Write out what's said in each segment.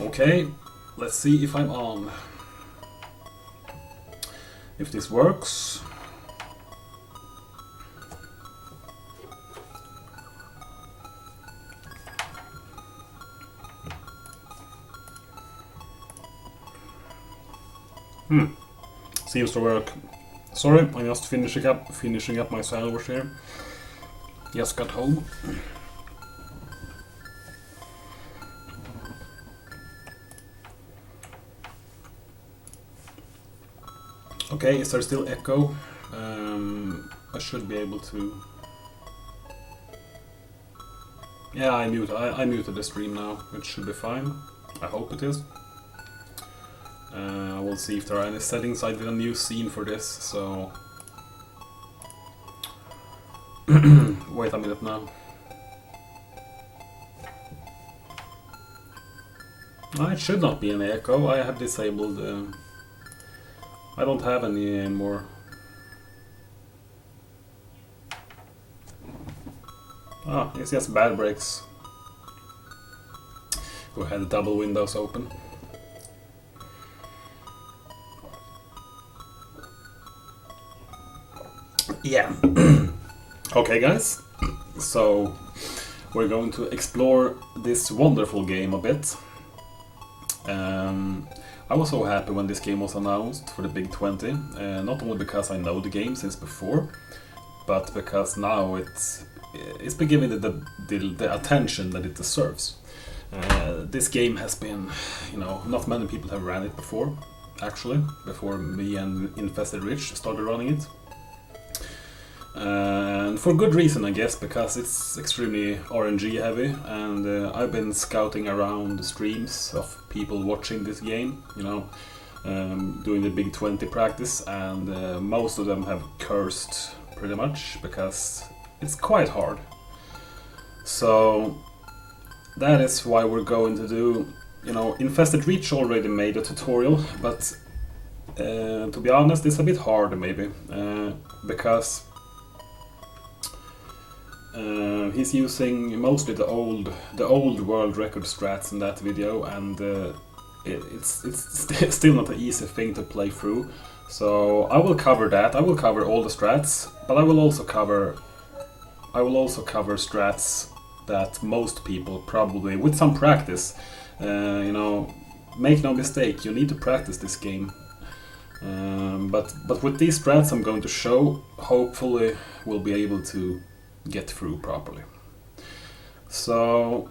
Okay, let's see if I'm on. If this works. Seems to work. Sorry, I'm just finishing up my sandwich here. Just got home. Okay, is there still echo? I should be able to. Yeah, I muted the stream now. It should be fine. I hope it is. We'll see if there are any settings. I did a new scene for this, so wait a minute now. It should not be any echo. I have disabled. I don't have any anymore. It's just bad breaks. Go ahead, double windows open. Yeah. Okay, guys. So we're going to explore this wonderful game a bit. I was so happy when this game was announced for the Big 20, not only because I know the game since before, but because now it's been given the attention that it deserves. This game has been, not many people have ran it before, actually, before me and Infested Rich started running it. And for good reason, I guess, because it's extremely RNG heavy, and I've been scouting around the streams of people watching this game, doing the Big 20 practice, and most of them have cursed pretty much because it's quite hard. So that is why we're going to do, Infested Reach already made a tutorial, but to be honest, it's a bit hard maybe, because he's using mostly the old world record strats in that video, and it's still not an easy thing to play through. So I will cover that. I will cover all the strats, but I will also cover strats that most people probably, with some practice, make no mistake, you need to practice this game. But with these strats I'm going to show, hopefully we'll be able to get through properly. So,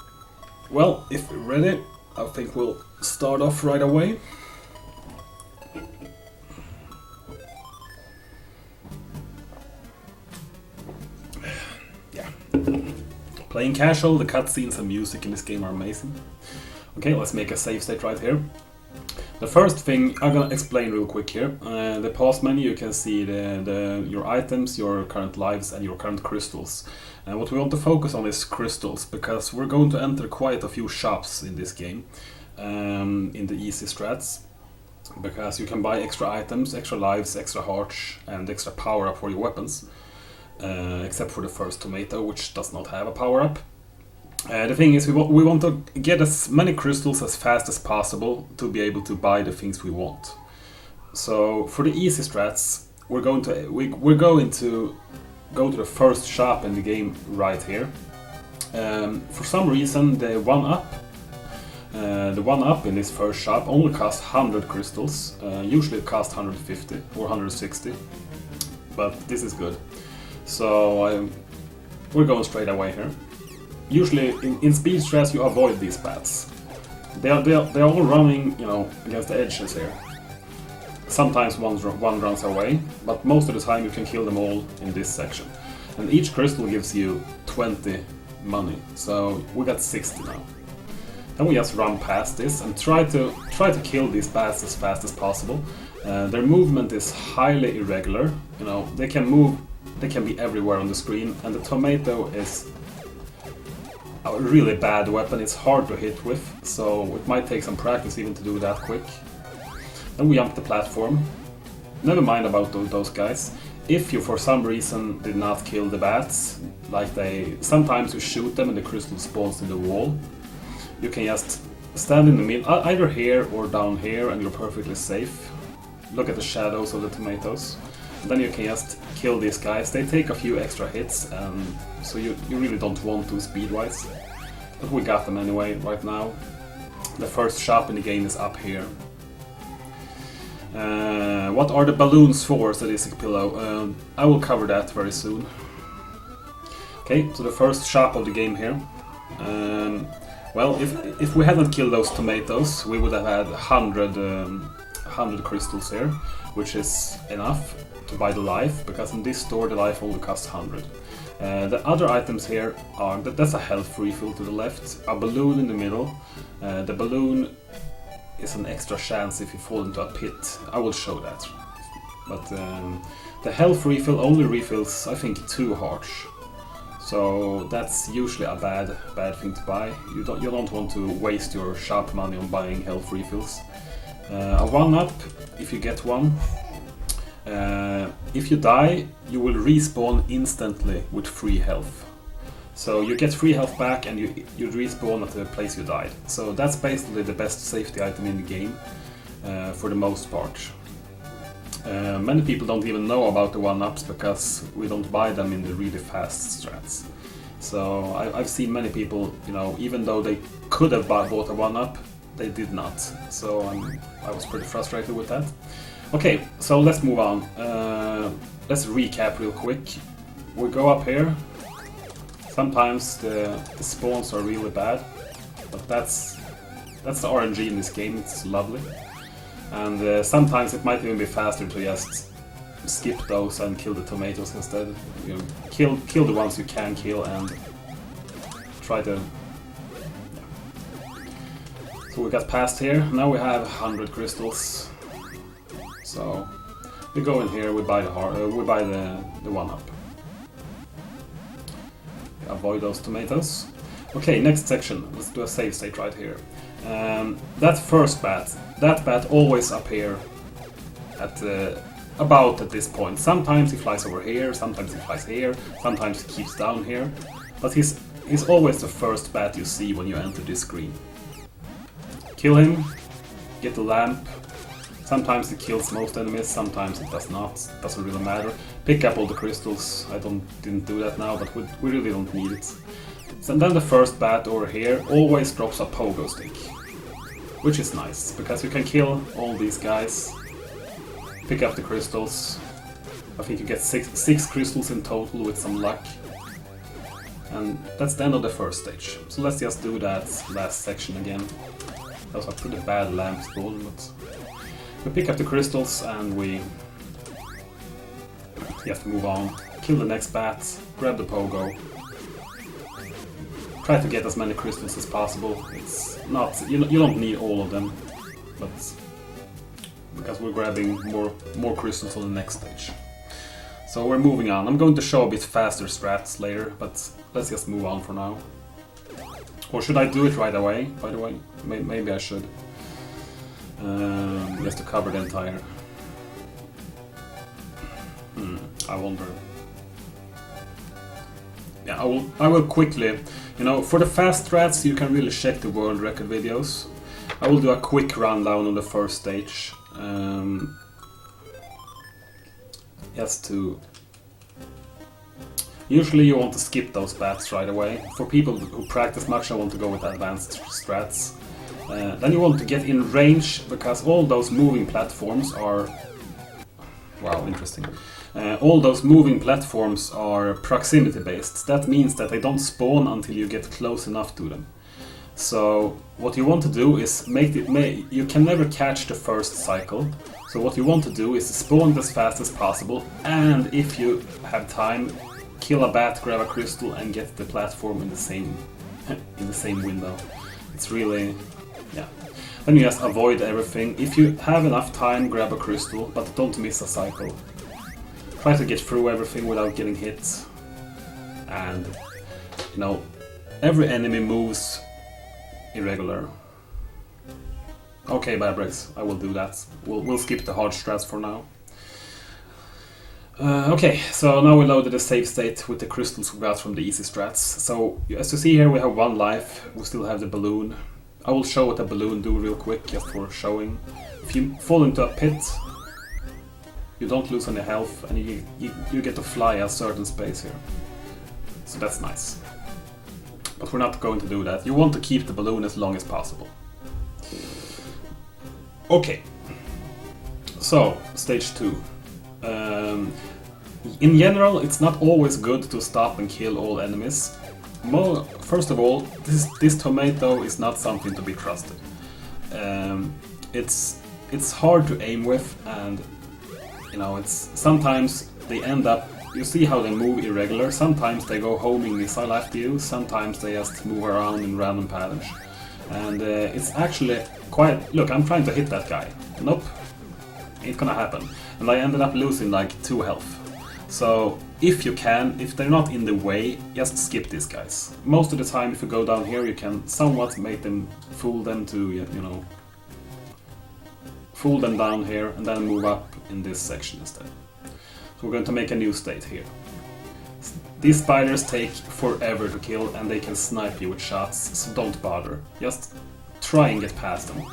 well, if we're ready, I think we'll start off right away. Yeah. Playing casual, the cutscenes and music in this game are amazing. Okay, let's make a save state right here. The first thing I'm gonna explain real quick here. The pause menu, you can see your items, your current lives, and your current crystals. And what we want to focus on is crystals, because we're going to enter quite a few shops in this game, in the easy strats, because you can buy extra items, extra lives, extra hearts, and extra power up for your weapons, except for the first tomato, which does not have a power up. The thing is, we want to get as many crystals as fast as possible to be able to buy the things we want. So for the easy strats, we're going to go to the first shop in the game right here. For some reason, the one up in this first shop only costs 100 crystals. Usually it costs 150 or 160, but this is good. So we're going straight away here. Usually in speed strats you avoid these bats. They're all running, against the edges here. Sometimes one runs away, but most of the time you can kill them all in this section. And each crystal gives you 20 money, so we got 60 now. Then we just run past this and try to kill these bats as fast as possible. Their movement is highly irregular. They can move, they can be everywhere on the screen, and the tomato is a really bad weapon. It's hard to hit with, so it might take some practice even to do that quick. Then we jump the platform. Never mind about those guys. If you for some reason did not kill the bats, sometimes you shoot them and the crystal spawns in the wall, you can just stand in the middle, either here or down here, and you're perfectly safe. Look at the shadows of the tomatoes. And then you can just kill these guys. They take a few extra hits, so you really don't want to speed-wise. But we got them anyway right now. The first shop in the game is up here. What are the balloons for, said Isaac Pillow? I will cover that very soon. Okay, so the first shop of the game here. Well, if we hadn't killed those tomatoes, we would have had 100 crystals here, which is enough to buy the life, because in this store the life only costs 100. The other items here are, that's a health refill to the left, a balloon in the middle. The balloon is an extra chance if you fall into a pit. I will show that. But the health refill only refills, I think, 2 hearts. So that's usually a bad thing to buy. You don't want to waste your shop money on buying health refills. A 1-up, if you get one. If you die, you will respawn instantly with free health. So you get free health back and you respawn at the place you died. So that's basically the best safety item in the game, for the most part. Many people don't even know about the 1-ups because we don't buy them in the really fast strats. So I've seen many people, even though they could have bought a 1-up, they did not. So I was pretty frustrated with that. Okay, so let's move on. Let's recap real quick. We go up here. Sometimes the spawns are really bad, but that's the RNG in this game. It's lovely. And sometimes it might even be faster to just skip those and kill the tomatoes instead. Kill the ones you can kill and try to... So we got past here. Now we have 100 crystals. So we go in here. We buy the 1-up. Avoid those tomatoes. Okay, next section. Let's do a save state right here. That first bat. That bat always appear at about at this point. Sometimes he flies over here. Sometimes he flies here. Sometimes he keeps down here. But he's always the first bat you see when you enter this screen. Kill him. Get the lamp. Sometimes it kills most enemies, sometimes it does not. Doesn't really matter. Pick up all the crystals. I didn't do that now, but we really don't need it. And then the first bat over here always drops a pogo stick, which is nice because you can kill all these guys. Pick up the crystals. I think you get six crystals in total with some luck. And that's the end of the first stage. So let's just do that last section again. That was a pretty bad lamp spawn, but we pick up the crystals and we just move on. Kill the next bat, grab the pogo. Try to get as many crystals as possible. It's not, you don't need all of them, but because we're grabbing more crystals on the next stage. So we're moving on. I'm going to show a bit faster strats later, but let's just move on for now. Or should I do it right away, by the way? Maybe I should. Just to cover the entire... I wonder. Yeah, I will quickly... for the fast strats you can really check the world record videos. I will do a quick rundown on the first stage. Just to... Usually you want to skip those bats right away. For people who practice much, I want to go with advanced strats. Then you want to get in range, because all those moving platforms are... Wow, interesting. All those moving platforms are proximity based. That means that they don't spawn until you get close enough to them. So what you want to do is you can never catch the first cycle. So what you want to do is spawn as fast as possible, and if you have time, kill a bat, grab a crystal, and get the platform in the same window. It's really... yeah. Then you just avoid everything. If you have enough time, grab a crystal, but don't miss a cycle. Try to get through everything without getting hit. And, every enemy moves irregular. Okay, Babrix, I will do that. We'll skip the hard strats for now. Okay, so now we loaded the save state with the crystals we got from the easy strats. So, as you see here, we have 1 life. We still have the balloon. I will show what a balloon do real quick, just for showing. If you fall into a pit, you don't lose any health, and you get to fly a certain space here. So that's nice. But we're not going to do that. You want to keep the balloon as long as possible. Okay. So, stage 2. In general, it's not always good to stop and kill all enemies. First of all, this tomato is not something to be trusted. It's hard to aim with, and you know, it's sometimes they end up. You see how they move irregular. Sometimes they go homing missile after you. Sometimes they just move around in random patterns, and it's actually quite. Look, I'm trying to hit that guy. Nope, ain't gonna happen. And I ended up losing like 2 health. So if you can, if they're not in the way, just skip these guys. Most of the time, if you go down here, you can somewhat make them fool them to, you know, fool them down here and then move up in this section instead. So we're going to make a new state here. These spiders take forever to kill and they can snipe you with shots, so don't bother. Just try and get past them.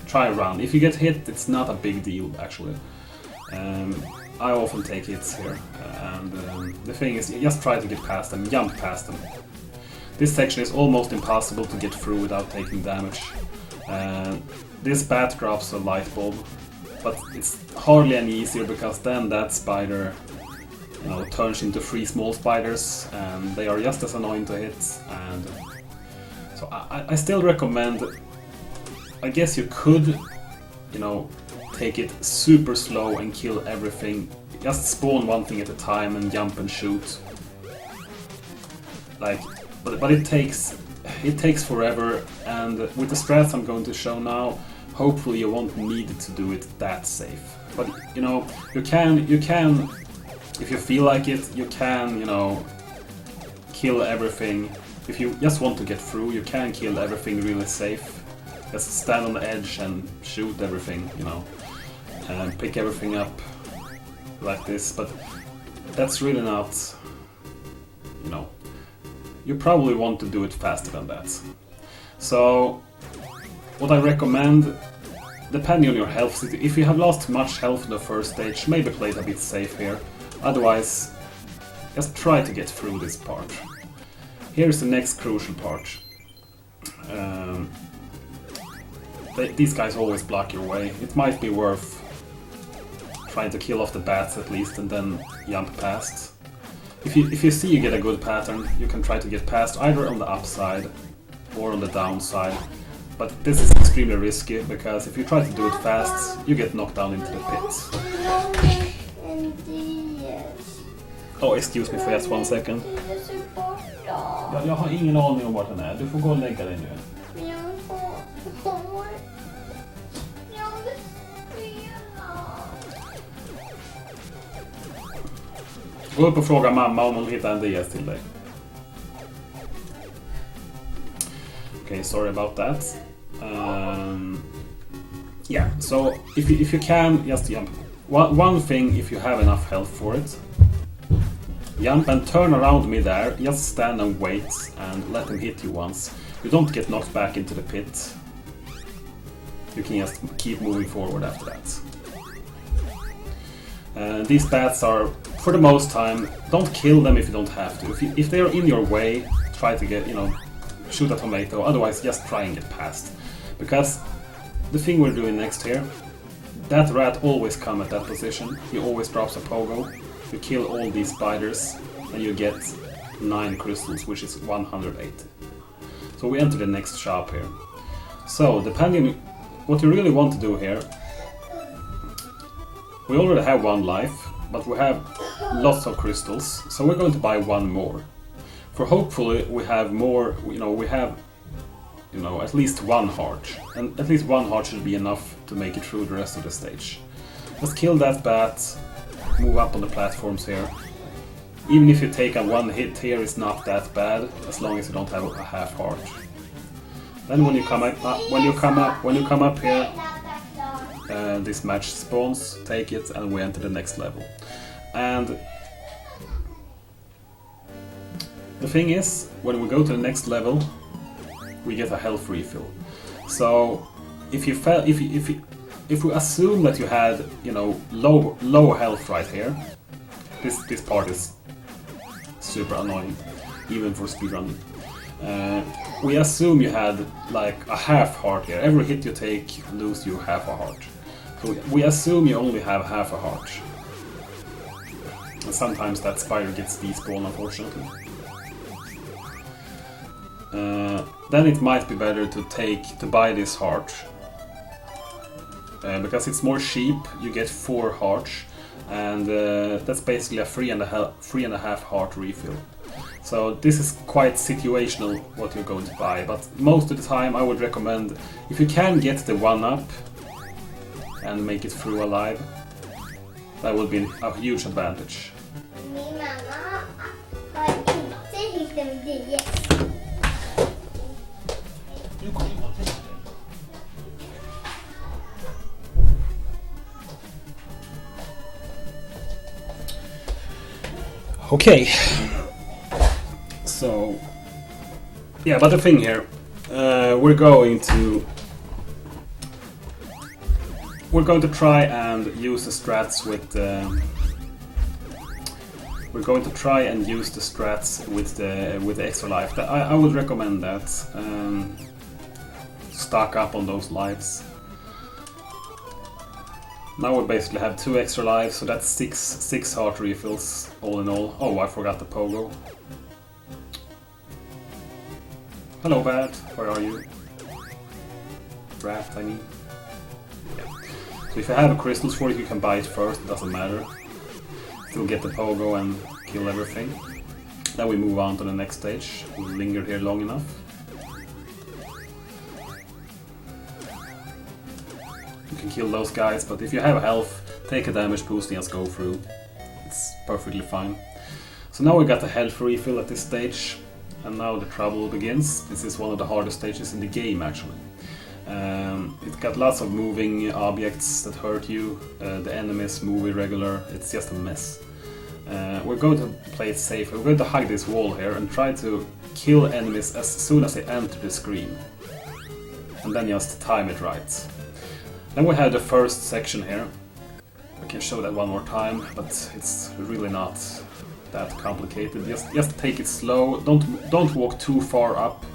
Try a round. If you get hit, it's not a big deal actually. I often take hits here, and the thing is, just try to get past them, jump past them. This section is almost impossible to get through without taking damage. This bat drops a light bulb, but it's hardly any easier because then that spider, you know, turns into 3 small spiders, and they are just as annoying to hit. And so I still recommend. I guess you could, you know, take it super slow and kill everything. Just spawn one thing at a time and jump and shoot. Like, but it takes forever. And with the strats I'm going to show now, hopefully you won't need to do it that safe. But you know, you can, if you feel like it, you can, you know, kill everything. If you just want to get through, you can kill everything really safe. Just stand on the edge and shoot everything, you know, and pick everything up like this, but that's really not, you know, you probably want to do it faster than that. So, what I recommend, depending on your health, if you have lost much health in the first stage, maybe play it a bit safe here, otherwise, just try to get through this part. Here's the next crucial part. These guys always block your way. It might be worth trying to kill off the bats at least and then jump past. If you see you get a good pattern, you can try to get past either on the upside or on the downside. But this is extremely risky because if you try to do it fast, you get knocked down into the pit. Oh, excuse me for just 1 second. Jag har ingen aning om vart den är. Du får gå och lägga dig nu. Gå upp och fråga mamma om hon hittar en DS till dig. Okay, sorry about that. Yeah, so if you can, just jump. One thing, if you have enough health for it, jump and turn around mid-air, just stand and wait and let them hit you once. You don't get knocked back into the pit. You can just keep moving forward after that. These bats are, for the most time, don't kill them if you don't have to. If they are in your way, try to get, you know, shoot a tomato, otherwise just try and get past. Because the thing we're doing next here, that rat always comes at that position, he always drops a pogo, you kill all these spiders, and you get 9 crystals, which is 180. So we enter the next shop here. So, depending what you really want to do here, we already have 1 life, but we have lots of crystals, so we're going to buy 1 more. For hopefully we have more, we have at least 1 heart, and at least 1 heart should be enough to make it through the rest of the stage. Let's kill that bat, move up on the platforms here. Even if you take a 1 hit here, it's not that bad, as long as you don't have a half heart. Then when you come up here, this match spawns, take it, and we enter the next level. And the thing is, when we go to the next level, we get a health refill. So if you if we assume that you had, you know, low health right here, this part is super annoying, even for speedrunning. We assume you had like a half heart here. Every hit you take, lose you half a heart. So we assume you only have half a heart. And sometimes that spider gets despawned, unfortunately. Then it might be better to buy this heart. Because it's more cheap, you get 4 hearts, and that's basically a 3.5 heart refill. So this is quite situational what you're going to buy, but most of the time I would recommend, if you can get the 1-up and make it through alive, that would be a huge advantage. Min mamma har inte hittat diet. Okay. So, yeah, but the thing here, we're going to try and use the strats with we're going to try and use the strats with the extra life. I would recommend that. Stock up on those lives. Now we basically have 2 extra lives, so that's 6 heart refills all in all. Oh, I forgot the pogo. Hello, Bat. Where are you? Raft, I mean. Yeah. So if you have crystals for it, you can buy it first. It doesn't matter. Still get the pogo and kill everything. Then we move on to the next stage. We'll linger here long enough. You can kill those guys, but if you have health, take a damage boost and just go through. It's perfectly fine. So now we got the health refill at this stage, and now the trouble begins. This is one of the hardest stages in the game, actually. It's got lots of moving objects that hurt you, the enemies move irregular, it's just a mess. We're going to play it safe. We're going to hug this wall here and try to kill enemies as soon as they enter the screen. And then just time it right. Then we have the first section here. I can show that one more time, but it's really not that complicated. Just take it slow. Don't walk too far up,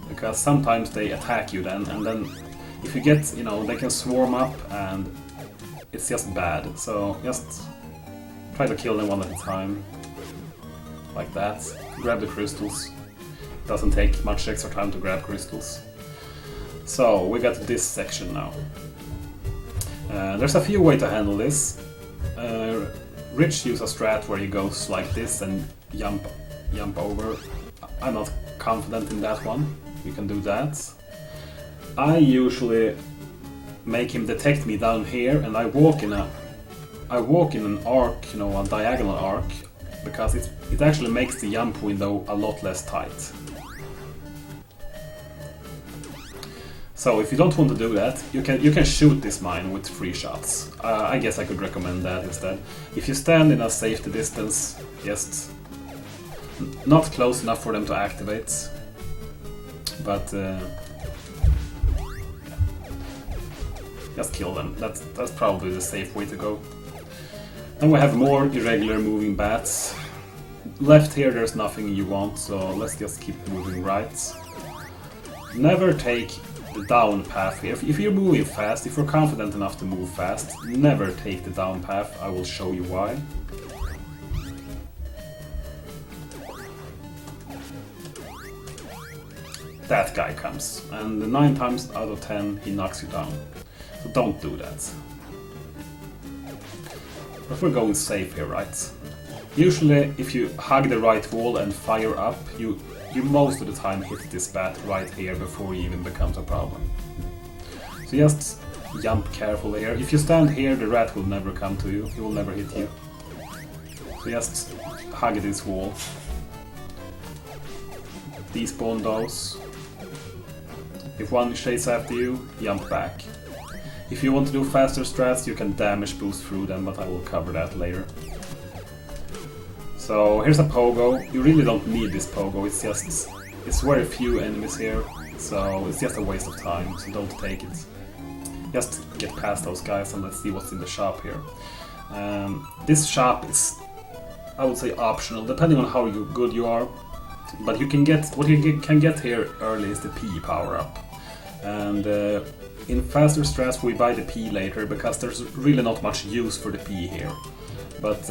because sometimes they attack you then, and then if you get, you know, they can swarm up and it's just bad. So just try to kill them one at a time, like that. Grab the crystals. It doesn't take much extra time to grab crystals. So we got this section now. There's a few ways to handle this. Rich uses a strat where he goes like this and jump over. I'm not confident in that one. You can do that. I usually make him detect me down here, and I walk in an arc, you know, a diagonal arc, because it actually makes the jump window a lot less tight. So if you don't want to do that, you can shoot this mine with 3 shots. I guess I could recommend that instead. If you stand in a safety distance, just not close enough for them to activate, but just kill them. That's probably the safe way to go. Then we have more irregular moving bats. Left here there's nothing you want, so let's just keep moving right. Never take the down path here. If you're moving fast, if you're confident enough to move fast, never take the down path. I will show you why. That guy comes, and 9 times out of 10 he knocks you down. So don't do that. But we're going safe here, right? Usually if you hug the right wall and fire up, you most of the time hit this bat right here before it even becomes a problem. So just jump carefully here. If you stand here, the rat will never come to you. He will never hit you. So just hug this wall. Despawn those. If one chases after you, jump back. If you want to do faster strats, you can damage boost through them, but I will cover that later. So here's a pogo. You really don't need this pogo, it's very few enemies here. So it's just a waste of time, so don't take it. Just get past those guys and let's see what's in the shop here. This shop is, I would say, optional, depending on how good you are. But you can get what you can get here early is the P power up, and in faster strats we buy the P later because there's really not much use for the P here. But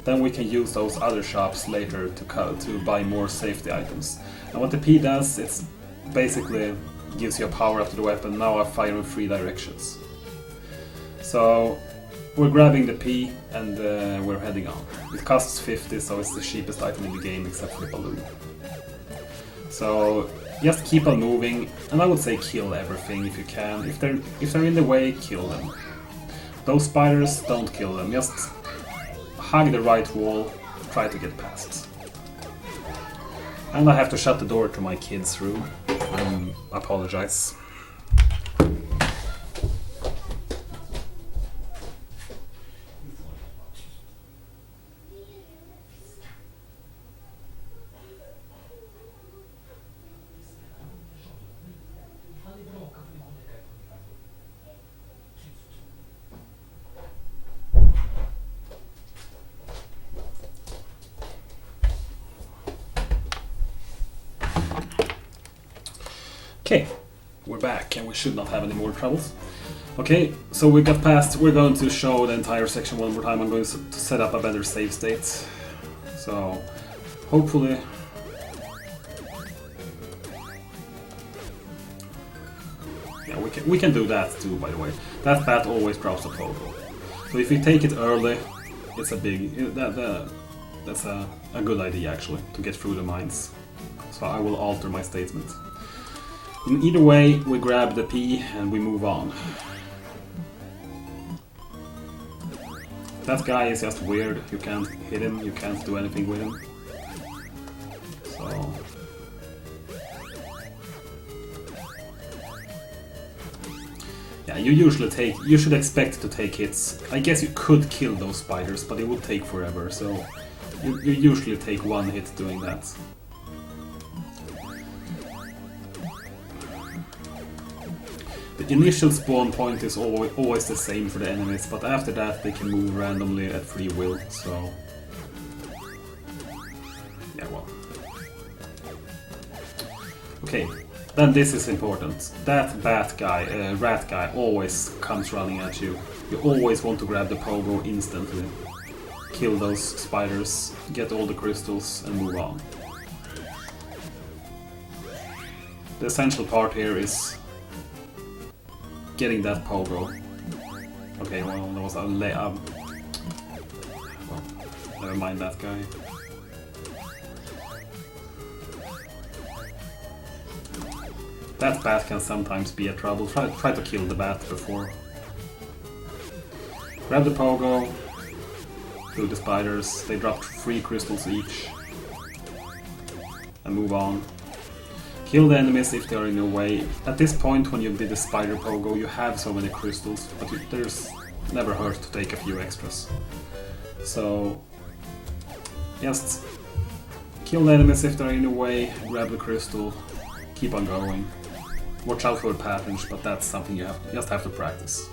then we can use those other shops later to buy more safety items. And what the P does, it's basically gives you a power up to the weapon. Now I fire in 3 directions. So we're grabbing the P and we're heading on. It costs 50, so it's the cheapest item in the game except for the balloon. So just keep on moving, and I would say kill everything if you can. If they're in the way, kill them. Those spiders, don't kill them. Just hug the right wall, try to get past. And I have to shut the door to my kids' room. Apologize. Okay, we're back and we should not have any more troubles. Okay, so we got past, we're going to show the entire section one more time. I'm going to set up a better save state. So, hopefully... Yeah, we can do that too, by the way. That bat always drops a pogo. So if you take it early, it's a big... That's a good idea actually, to get through the mines. So I will alter my statement. In either way, we grab the P and we move on. That guy is just weird. You can't hit him, you can't do anything with him. So... Yeah, you should expect to take hits. I guess you could kill those spiders, but it would take forever, so you usually take 1 hit doing that. The initial spawn point is always the same for the enemies, but after that they can move randomly at free will, so... Yeah, well... Okay, then this is important. That rat guy always comes running at you. You always want to grab the pogo instantly. Kill those spiders, get all the crystals and move on. The essential part here is getting that pogo. Okay, well, there was a well, never mind that guy. That bat can sometimes be a trouble. Try to kill the bat before. Grab the pogo. Do the spiders. They drop 3 crystals each. And move on. Kill the enemies if they are in your way. At this point, when you did the spider pogo, you have so many crystals, but there's never hurt to take a few extras. So, just kill the enemies if they're in your way, grab the crystal, keep on going. Watch out for the patterns, but that's something you just have to practice.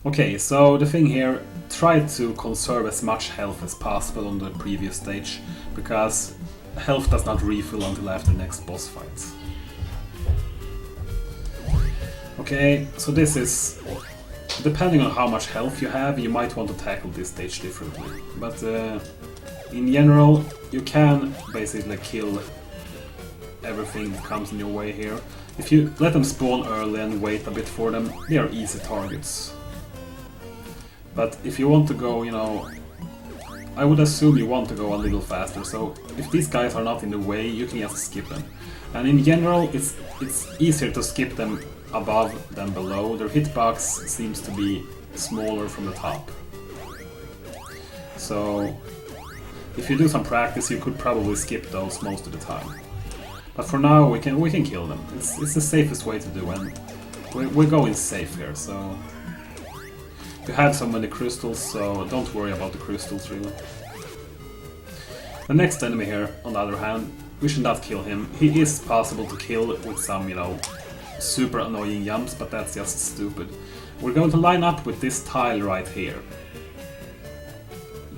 Okay, so the thing here, try to conserve as much health as possible on the previous stage, because health does not refill until after the next boss fight. Okay, so this is... Depending on how much health you have, you might want to tackle this stage differently. But in general, you can basically kill everything that comes in your way here. If you let them spawn early and wait a bit for them, they are easy targets. But if you want to go, you know... I would assume you want to go a little faster, so if these guys are not in the way, you can just skip them. And in general, it's easier to skip them above than below. Their hitbox seems to be smaller from the top. So if you do some practice, you could probably skip those most of the time. But for now, we can kill them. It's the safest way to do, and we're going safe here, so... You have so many crystals, so don't worry about the crystals really. The next enemy here, on the other hand, we should not kill him. He is possible to kill with some, you know, super annoying jumps, but that's just stupid. We're going to line up with this tile right here.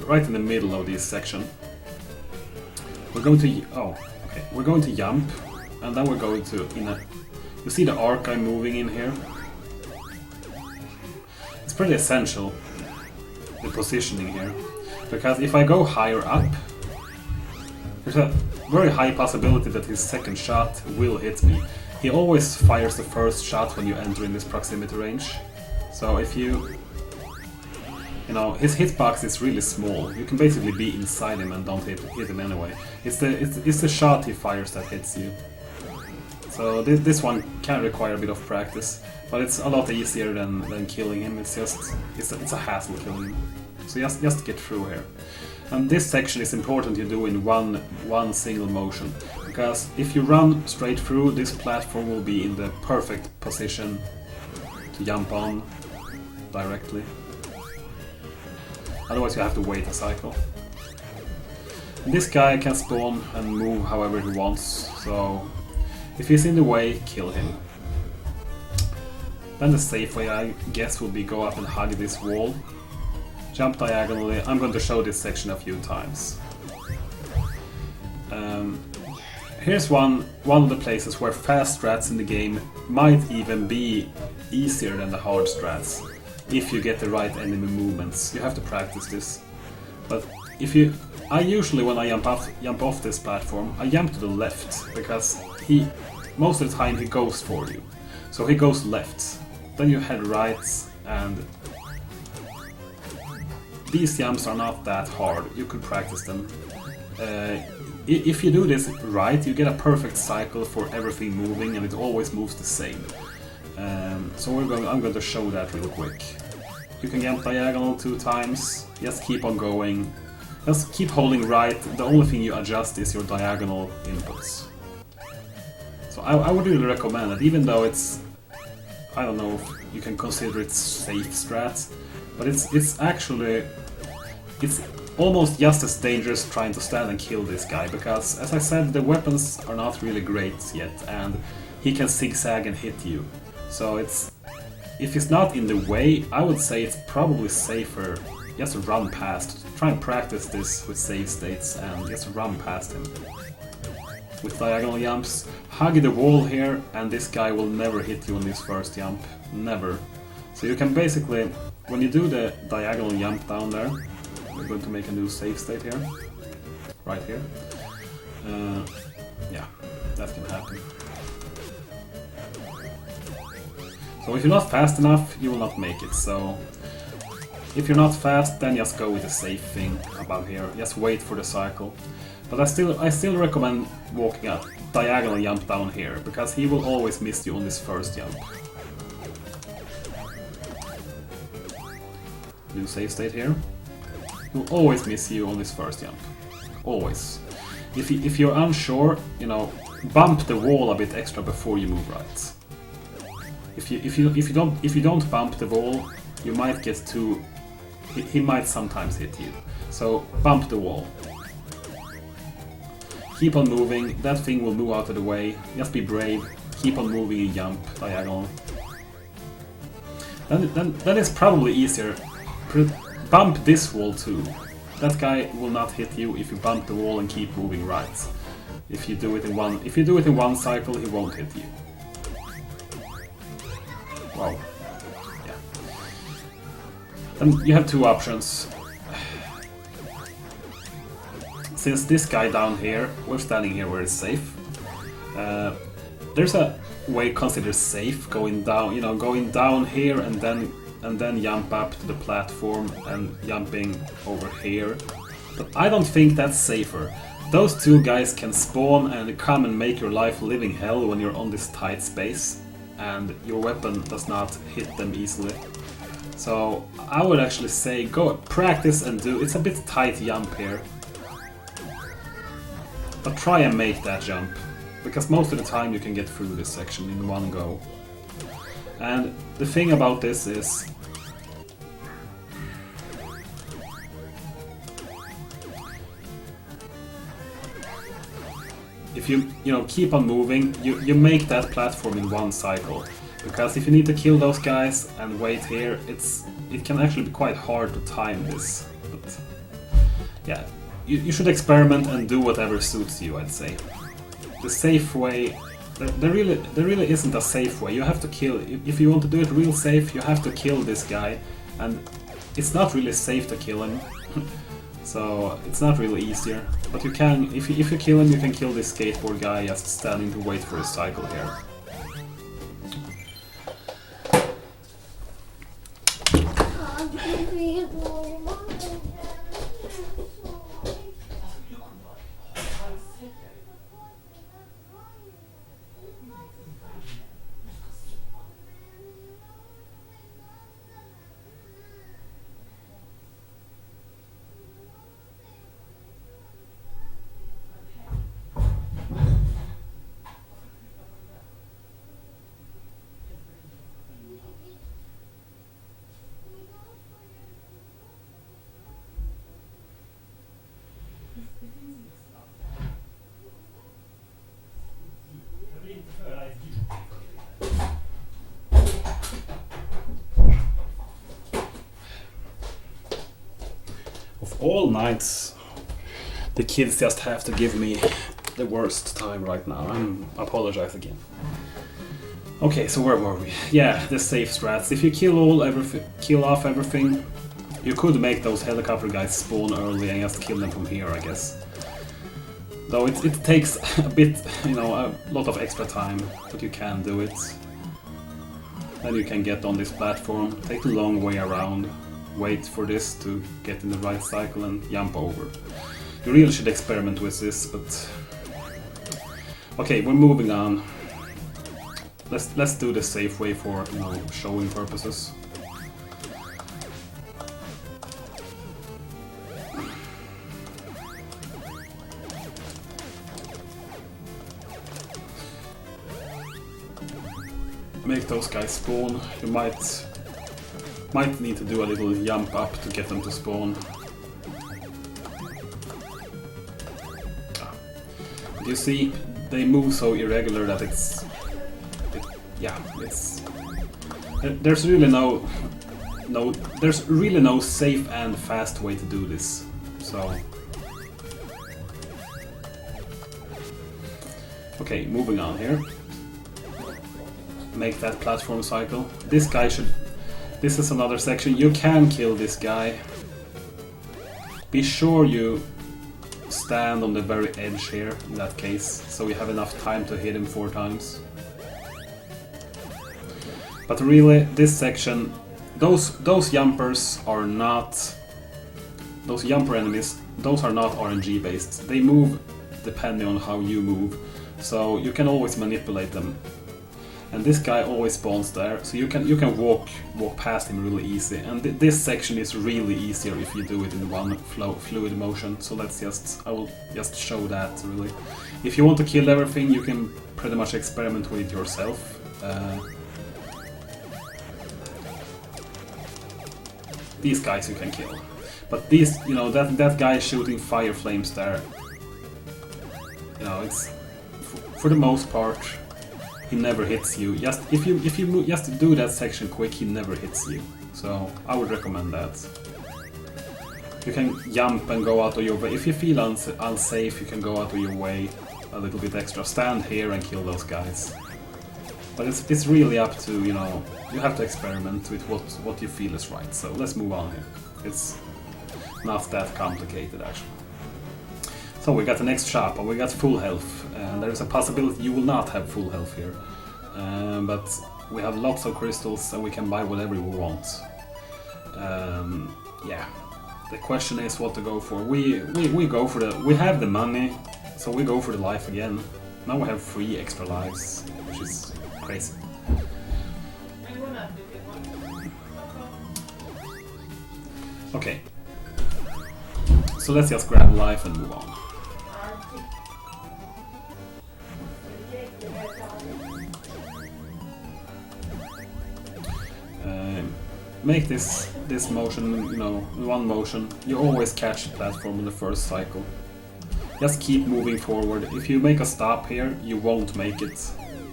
Right in the middle of this section. We're going to... oh, okay. We're going to jump, and then we're going to... you see the arc I'm moving in here? It's pretty essential, the positioning here. Because if I go higher up, there's a very high possibility that his second shot will hit me. He always fires the first shot when you enter in this proximity range. So if you... you know, his hitbox is really small. You can basically be inside him and don't hit him anyway. It's the shot he fires that hits you. So this one can require a bit of practice, but it's a lot easier than killing him. It's just it's a hassle killing him. So just get through here. And this section is important you do in one single motion, because if you run straight through, this platform will be in the perfect position to jump on directly. Otherwise you have to wait a cycle. And this guy can spawn and move however he wants, so if he's in the way, kill him. Then the safe way, I guess, would be go up and hug this wall. Jump diagonally. I'm going to show this section a few times. Here's one of the places where fast strats in the game might even be easier than the hard strats. If you get the right enemy movements. You have to practice this. But if you... I usually, when I jump off this platform, I jump to the left, because most of the time he goes for you. So he goes left. Then you head right, and these jumps are not that hard. You could practice them. If you do this right, you get a perfect cycle for everything moving, and it always moves the same. So I'm going to show that real quick. You can jump diagonal 2 times. Just keep on going. Just keep holding right. The only thing you adjust is your diagonal inputs. So I would really recommend it, even though it's... I don't know if you can consider it safe strats, but it's actually... it's almost just as dangerous trying to stand and kill this guy, because, as I said, the weapons are not really great yet, and he can zigzag and hit you. So it's... if he's not in the way, I would say it's probably safer just to run past. Try and practice this with save states and just run past him. With diagonal jumps, hug the wall here, and this guy will never hit you on his first jump. Never. So you can basically, when you do the diagonal jump down there, we're going to make a new save state here. Right here. Yeah, that can happen. So if you're not fast enough, you will not make it. So if you're not fast, then just go with the safe thing above here. Just wait for the cycle. But I still recommend walking a diagonal jump down here, because he will always miss you on this first jump. New save state here. He will always miss you on this first jump. Always. If you're unsure, you know, bump the wall a bit extra before you move right. If you don't bump the wall, you might get too... he might sometimes hit you. So bump the wall. Keep on moving, that thing will move out of the way. Just be brave, keep on moving and jump diagonal. Then it's probably easier. Bump this wall too. That guy will not hit you if you bump the wall and keep moving right. If you do it in one cycle, he won't hit you. Wow. Yeah. Then you have 2 options. Since this guy down here, we're standing here where it's safe. There's a way considered safe going down, you know, going down here and then jump up to the platform and jumping over here. But I don't think that's safer. Those 2 guys can spawn and come and make your life living hell when you're on this tight space, and your weapon does not hit them easily. So I would actually say go practice and do. It's a bit tight jump here. But try and make that jump, because most of the time you can get through this section in one go. And the thing about this is... if you know keep on moving, you make that platform in one cycle. Because if you need to kill those guys and wait here, it can actually be quite hard to time this. But yeah, you should experiment and do whatever suits you, I'd say. The safe way, there really isn't a safe way. You have to kill, if you want to do it real safe, you have to kill this guy, and it's not really safe to kill him. So it's not really easier. But you can, if you kill him, you can kill this skateboard guy just standing to wait for his cycle here. Of all nights, the kids just have to give me the worst time right now. I apologize again. Okay, so where were we? Yeah, the safe strats. If you kill off everything, you could make those helicopter guys spawn early and just kill them from here, I guess. Though it takes a bit, you know, a lot of extra time, but you can do it. Then you can get on this platform, take the long way around, wait for this to get in the right cycle and jump over. You really should experiment with this, but... Okay, we're moving on. Let's do the safe way for, you know, showing purposes. Make those guys spawn. You might need to do a little jump up to get them to spawn. But you see, they move so irregular that there's really no safe and fast way to do this. So okay, moving on here. Make that platform cycle. This guy should... This is another section. You can kill this guy. Be sure you stand on the very edge here, in that case, so you have enough time to hit him 4 times. But really, this section... Those jumpers are not... Those jumper enemies, those are not RNG based. They move depending on how you move, so you can always manipulate them. And this guy always spawns there, so you can walk past him really easy. And this section is really easier if you do it in one fluid motion. So I will just show that really. If you want to kill everything, you can pretty much experiment with it yourself. These guys you can kill, but these, you know, that guy shooting fire flames there. You know, it's for the most part. He never hits you. Just if you just do that section quick, he never hits you. So I would recommend that. You can jump and go out of your way. If you feel unsafe, you can go out of your way a little bit extra. Stand here and kill those guys. But it's really up to, you know, you have to experiment with what you feel is right. So let's move on here. It's not that complicated actually. So we got the next shop and we got full health. There's a possibility you will not have full health here. But we have lots of crystals and we can buy whatever we want. Yeah, the question is what to go for. We go for we have the money, so we go for the life again. Now we have 3 extra lives, which is crazy. Okay, so let's just grab life and move on. Make this motion, you know, one motion. You always catch the platform in the first cycle. Just keep moving forward. If you make a stop here, you won't make it.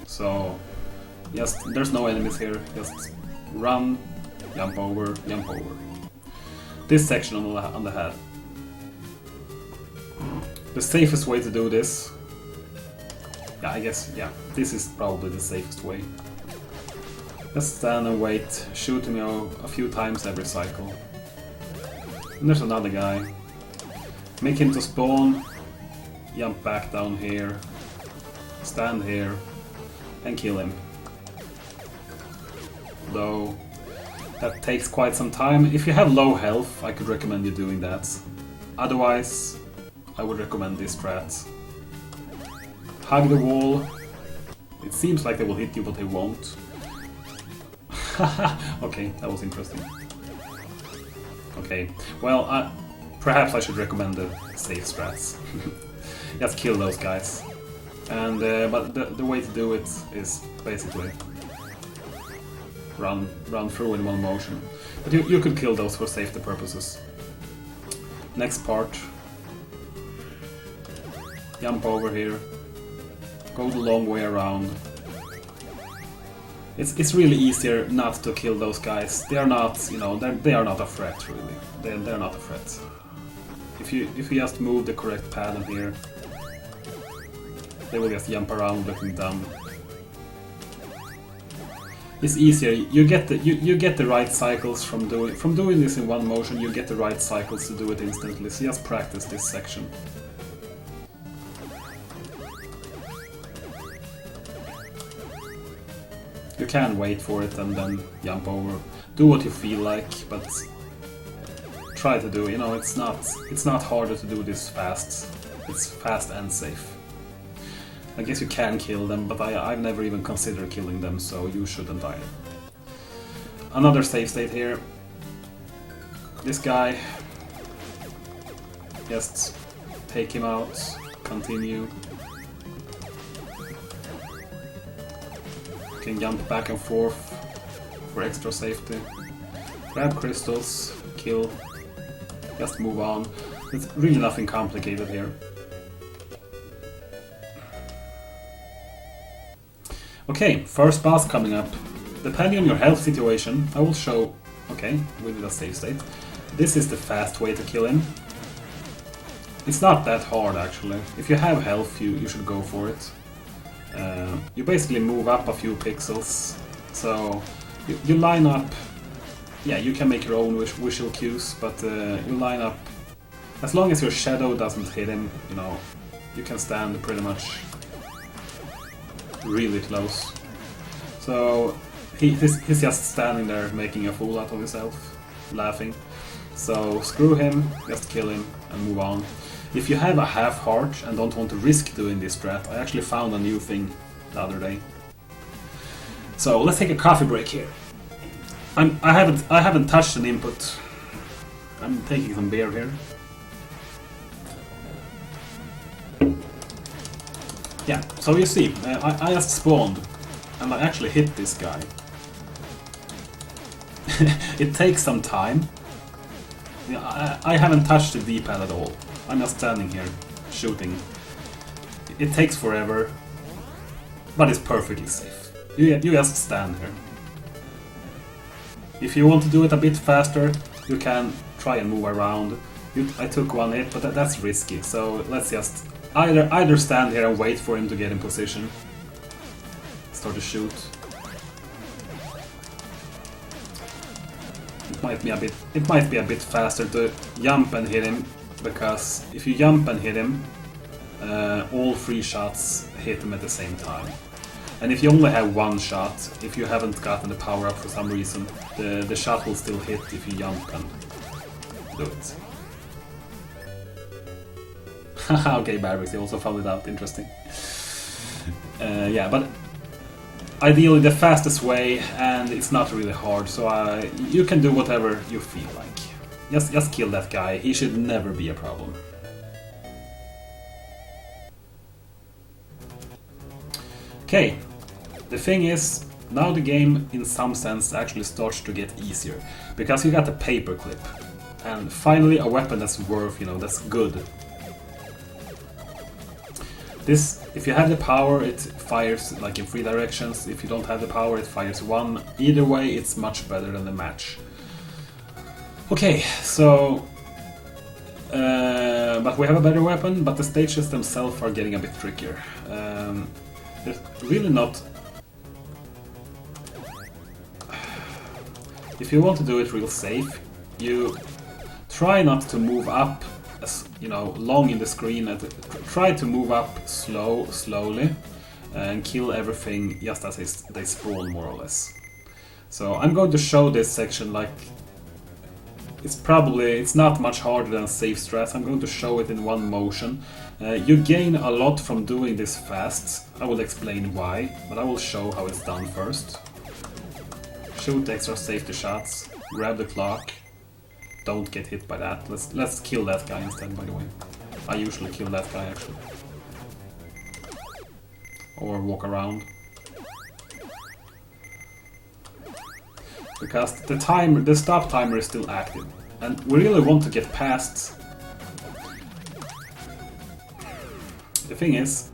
So, just there's no enemies here. Just run, jump over, jump over. This section on the head. The safest way to do this, yeah, I guess, yeah, this is probably the safest way. Just stand and wait, shoot him a few times every cycle. And there's another guy. Make him to spawn, jump back down here, stand here, and kill him. Though that takes quite some time. If you have low health, I could recommend you doing that. Otherwise, I would recommend this strat. Hug the wall. It seems like they will hit you, but they won't. Okay, that was interesting. Okay, well, perhaps I should recommend the safe strats. Just kill those guys. And but the way to do it is basically run through in one motion. But you could kill those for safety purposes. Next part. Jump over here. Go the long way around. It's really easier not to kill those guys. They are not, you know, they are not a threat really. They're not a threat. If you just move the correct pattern here, they will just jump around looking dumb. It's easier. You get the right cycles from doing this in one motion. You get the right cycles to do it instantly. So just practice this section. You can wait for it and then jump over. Do what you feel like, but try to do. You know, it's not harder to do this fast. It's fast and safe. I guess you can kill them, but I've never even considered killing them, so you shouldn't either. Another save state here. This guy. Just take him out. Continue. You can jump back and forth for extra safety. Grab crystals. Kill. Just move on. It's really nothing complicated here. Okay, first boss coming up. Depending on your health situation, I will show... Okay, we did a save state. This is the fast way to kill him. It's not that hard actually. If you have health, you should go for it. You basically move up a few pixels. So you line up... Yeah, you can make your own visual cues, but you line up... As long as your shadow doesn't hit him, you know, you can stand pretty much really close. So he's just standing there making a fool out of himself, laughing. So screw him, just kill him and move on. If you have a half heart and don't want to risk doing this strat, I actually found a new thing the other day. So let's take a coffee break here. I haven't touched an input. I'm taking some beer here. Yeah, so you see, I just spawned and I actually hit this guy. It takes some time. Yeah, I haven't touched the D-pad at all. I'm just standing here, shooting. It takes forever, but it's perfectly safe. You just stand here. If you want to do it a bit faster, you can try and move around. I took one hit, but that's risky, so let's just either stand here and wait for him to get in position. Start to shoot. It might be a bit faster to jump and hit him, because if you jump and hit him, all 3 shots hit him at the same time. And if you only have 1 shot, if you haven't gotten the power up for some reason, the shot will still hit if you jump and do it. Okay, Barracks, you also found it out. Interesting. Yeah, but ideally the fastest way, and it's not really hard, so you can do whatever you feel like. Just kill that guy. He should never be a problem. Okay, the thing is, now the game in some sense actually starts to get easier, because you got the paperclip, and finally a weapon that's worth, you know, that's good. This, if you have the power, it fires like in 3 directions. If you don't have the power, it fires 1. Either way, it's much better than the match. Okay, so... but we have a better weapon, but the stages themselves are getting a bit trickier. There's really not... If you want to do it real safe, you try not to move up as, you know, long in the screen, and try to move up slowly and kill everything just as they spawn, more or less. So I'm going to show this section like it's not much harder than safe strats. I'm going to show it in one motion. You gain a lot from doing this fast. I will explain why, but I will show how it's done first. Shoot extra safety shots, grab the clock. Don't get hit by that. Let's kill that guy instead, by the way. I usually kill that guy actually. Or walk around. Because the stop timer is still active. And we really want to get past. The thing is,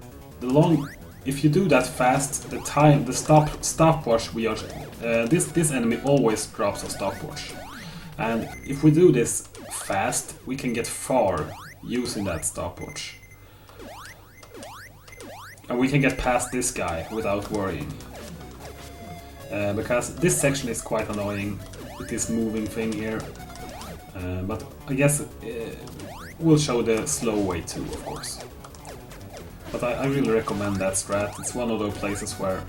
if you do that fast, the stopwatch we are this enemy always drops a stopwatch. And if we do this fast, we can get far using that stopwatch. And we can get past this guy without worrying. Because this section is quite annoying with this moving thing here. But I guess we'll show the slow way too, of course. But I really recommend that strat. It's one of those places where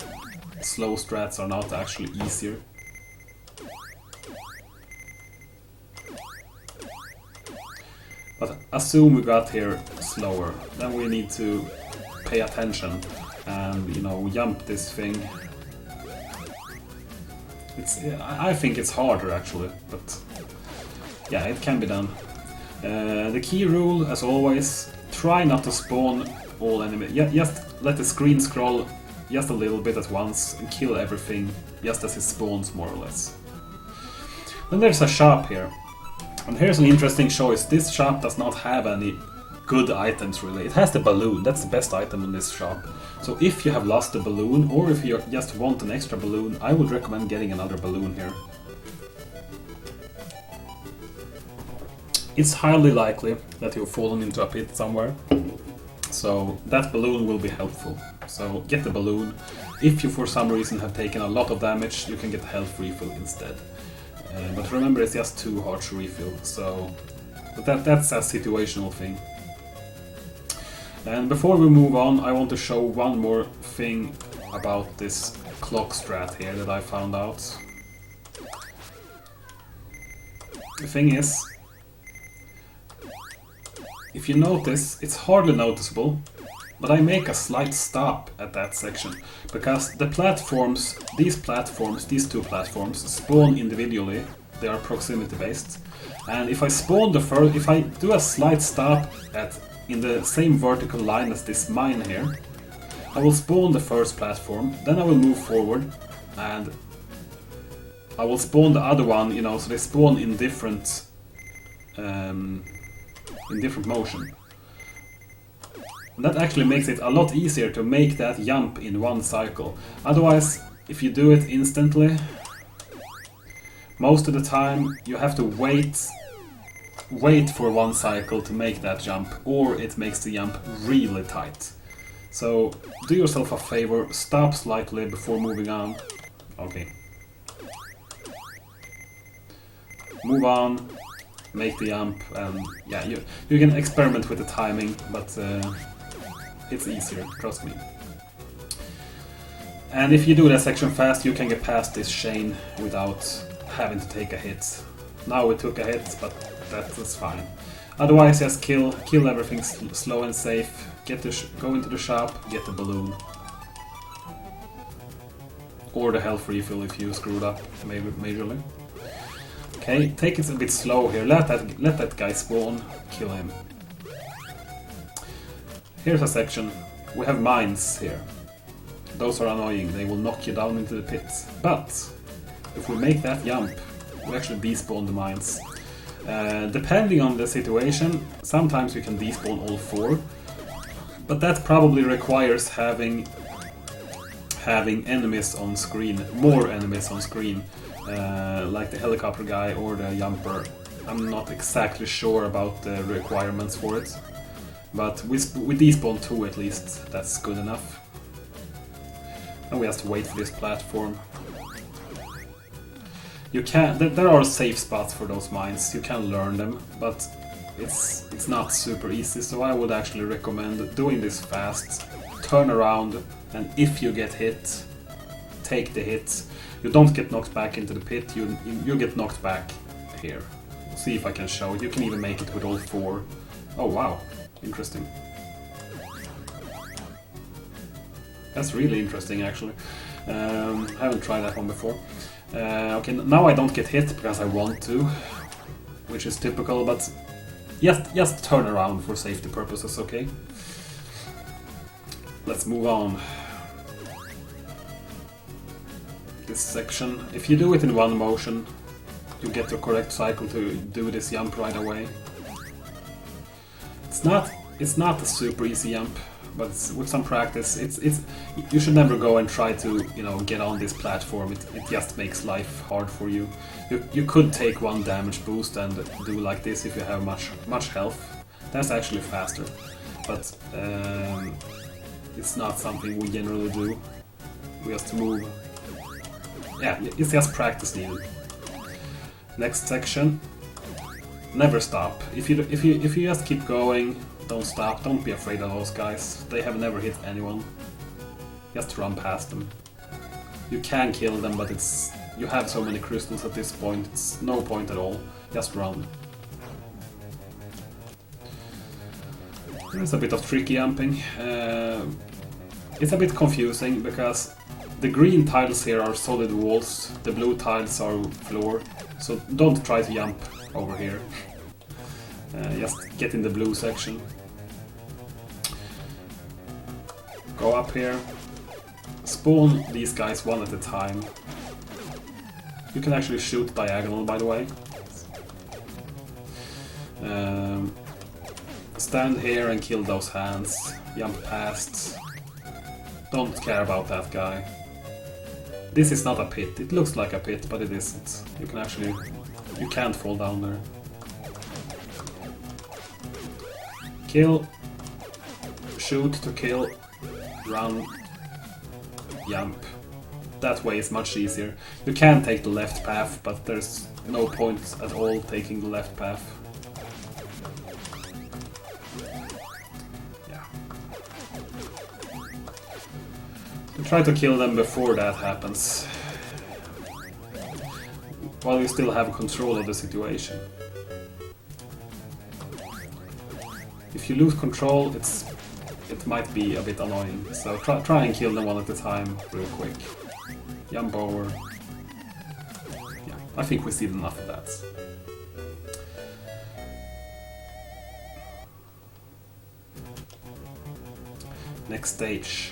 slow strats are not actually easier. But assume we got here slower, then we need to pay attention and, you know, jump this thing. I think it's harder actually, but yeah, it can be done. The key rule, as always, try not to spawn all enemies. Just let the screen scroll just a little bit at once and kill everything just as it spawns, more or less. Then there's a shop here. And here's an interesting choice. This shop does not have any good items really. It has the balloon, that's the best item in this shop. So if you have lost the balloon, or if you just want an extra balloon, I would recommend getting another balloon here. It's highly likely that you've fallen into a pit somewhere, so that balloon will be helpful. So get the balloon. If you for some reason have taken a lot of damage, you can get a health refill instead. But remember, it's just 2 hearts to refill, so but that's a situational thing. And before we move on, I want to show one more thing about this clock strat here that I found out. The thing is, if you notice, it's hardly noticeable, but I make a slight stop at that section, because the platforms, these two platforms, spawn individually. They are proximity based, and if I do a slight stop in the same vertical line as this mine here, I will spawn the first platform, then I will move forward, and I will spawn the other one, you know, so they spawn in different motion. And that actually makes it a lot easier to make that jump in one cycle. Otherwise, if you do it instantly, most of the time you have to wait for one cycle to make that jump, or it makes the jump really tight. So do yourself a favor, stop slightly before moving on. Okay. Move on, make the jump, and yeah, you can experiment with the timing, but it's easier, trust me. And if you do that section fast, you can get past this chain without having to take a hit. Now we took a hit, but that is fine. Otherwise, just kill everything slow and safe. Go into the shop, get the balloon. Or the health refill if you screwed up majorly. Okay, take it a bit slow here. Let that guy spawn. Kill him. Here's a section. We have mines here. Those are annoying. They will knock you down into the pits. But if we make that jump, we actually despawn the mines. Depending on the situation, sometimes we can despawn all 4. But that probably requires having enemies on screen, more enemies on screen, like the helicopter guy or the jumper. I'm not exactly sure about the requirements for it, but with despawn 2 at least, that's good enough. And we have to wait for this platform. You can, there are safe spots for those mines, you can learn them, but it's not super easy, so I would actually recommend doing this fast, turn around, and if you get hit, take the hit. You don't get knocked back into the pit, you get knocked back here. See if I can show it. You can even make it with all 4. Oh wow, interesting. That's really interesting actually. I haven't tried that one before. Okay, now I don't get hit because I want to, which is typical, but just turn around for safety purposes, okay? Let's move on. This section, if you do it in one motion, you get the correct cycle to do this jump right away. It's not a super easy jump, but with some practice, you should never go and try to, you know, get on this platform. It just makes life hard for you. You could take 1 damage boost and do like this if you have much health. That's actually faster, but it's not something we generally do. We just move. Yeah, it's just practice needed. Next section. Never stop. If you just keep going, don't stop. Don't be afraid of those guys. They have never hit anyone. Just run past them. You can kill them, but you have so many crystals at this point. It's no point at all. Just run. There's a bit of tricky jumping. It's a bit confusing because the green tiles here are solid walls, the blue tiles are floor, so don't try to jump over here. Just get in the blue section. Go up here. Spawn these guys one at a time. You can actually shoot diagonal, by the way. Stand here and kill those hands. Jump past. Don't care about that guy. This is not a pit. It looks like a pit, but it isn't. You can't fall down there. Kill. Shoot to kill. Run. Jump. That way is much easier. You can take the left path, but there's no point at all taking the left path. Yeah. Try to kill them before that happens, while you still have control of the situation. If you lose control, it might be a bit annoying, so try and kill them one at a time real quick. Jump over. Yeah, I think we've seen enough of that. Next stage.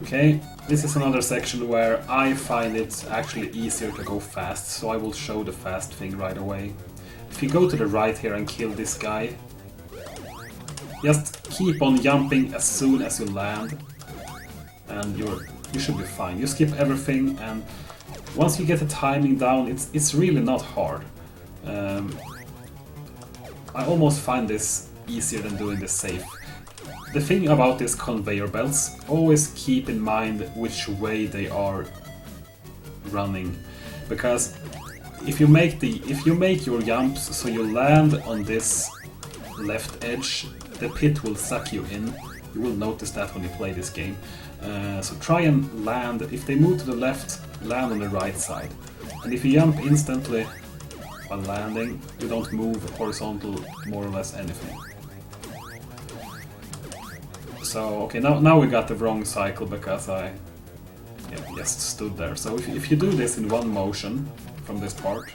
Okay, this is another section where I find it actually easier to go fast, so I will show the fast thing right away. If you go to the right here and kill this guy, just keep on jumping as soon as you land, and you should be fine. You skip everything, and once you get the timing down, it's really not hard. I almost find this easier than doing this safe. The thing about these conveyor belts, always keep in mind which way they are running, because if you make your jumps so you land on this left edge, the pit will suck you in. You will notice that when you play this game. So try and land. If they move to the left, land on the right side. And if you jump instantly while landing, you don't move horizontal more or less anything. So, okay, now we got the wrong cycle because I just stood there. So if you do this in one motion from this part,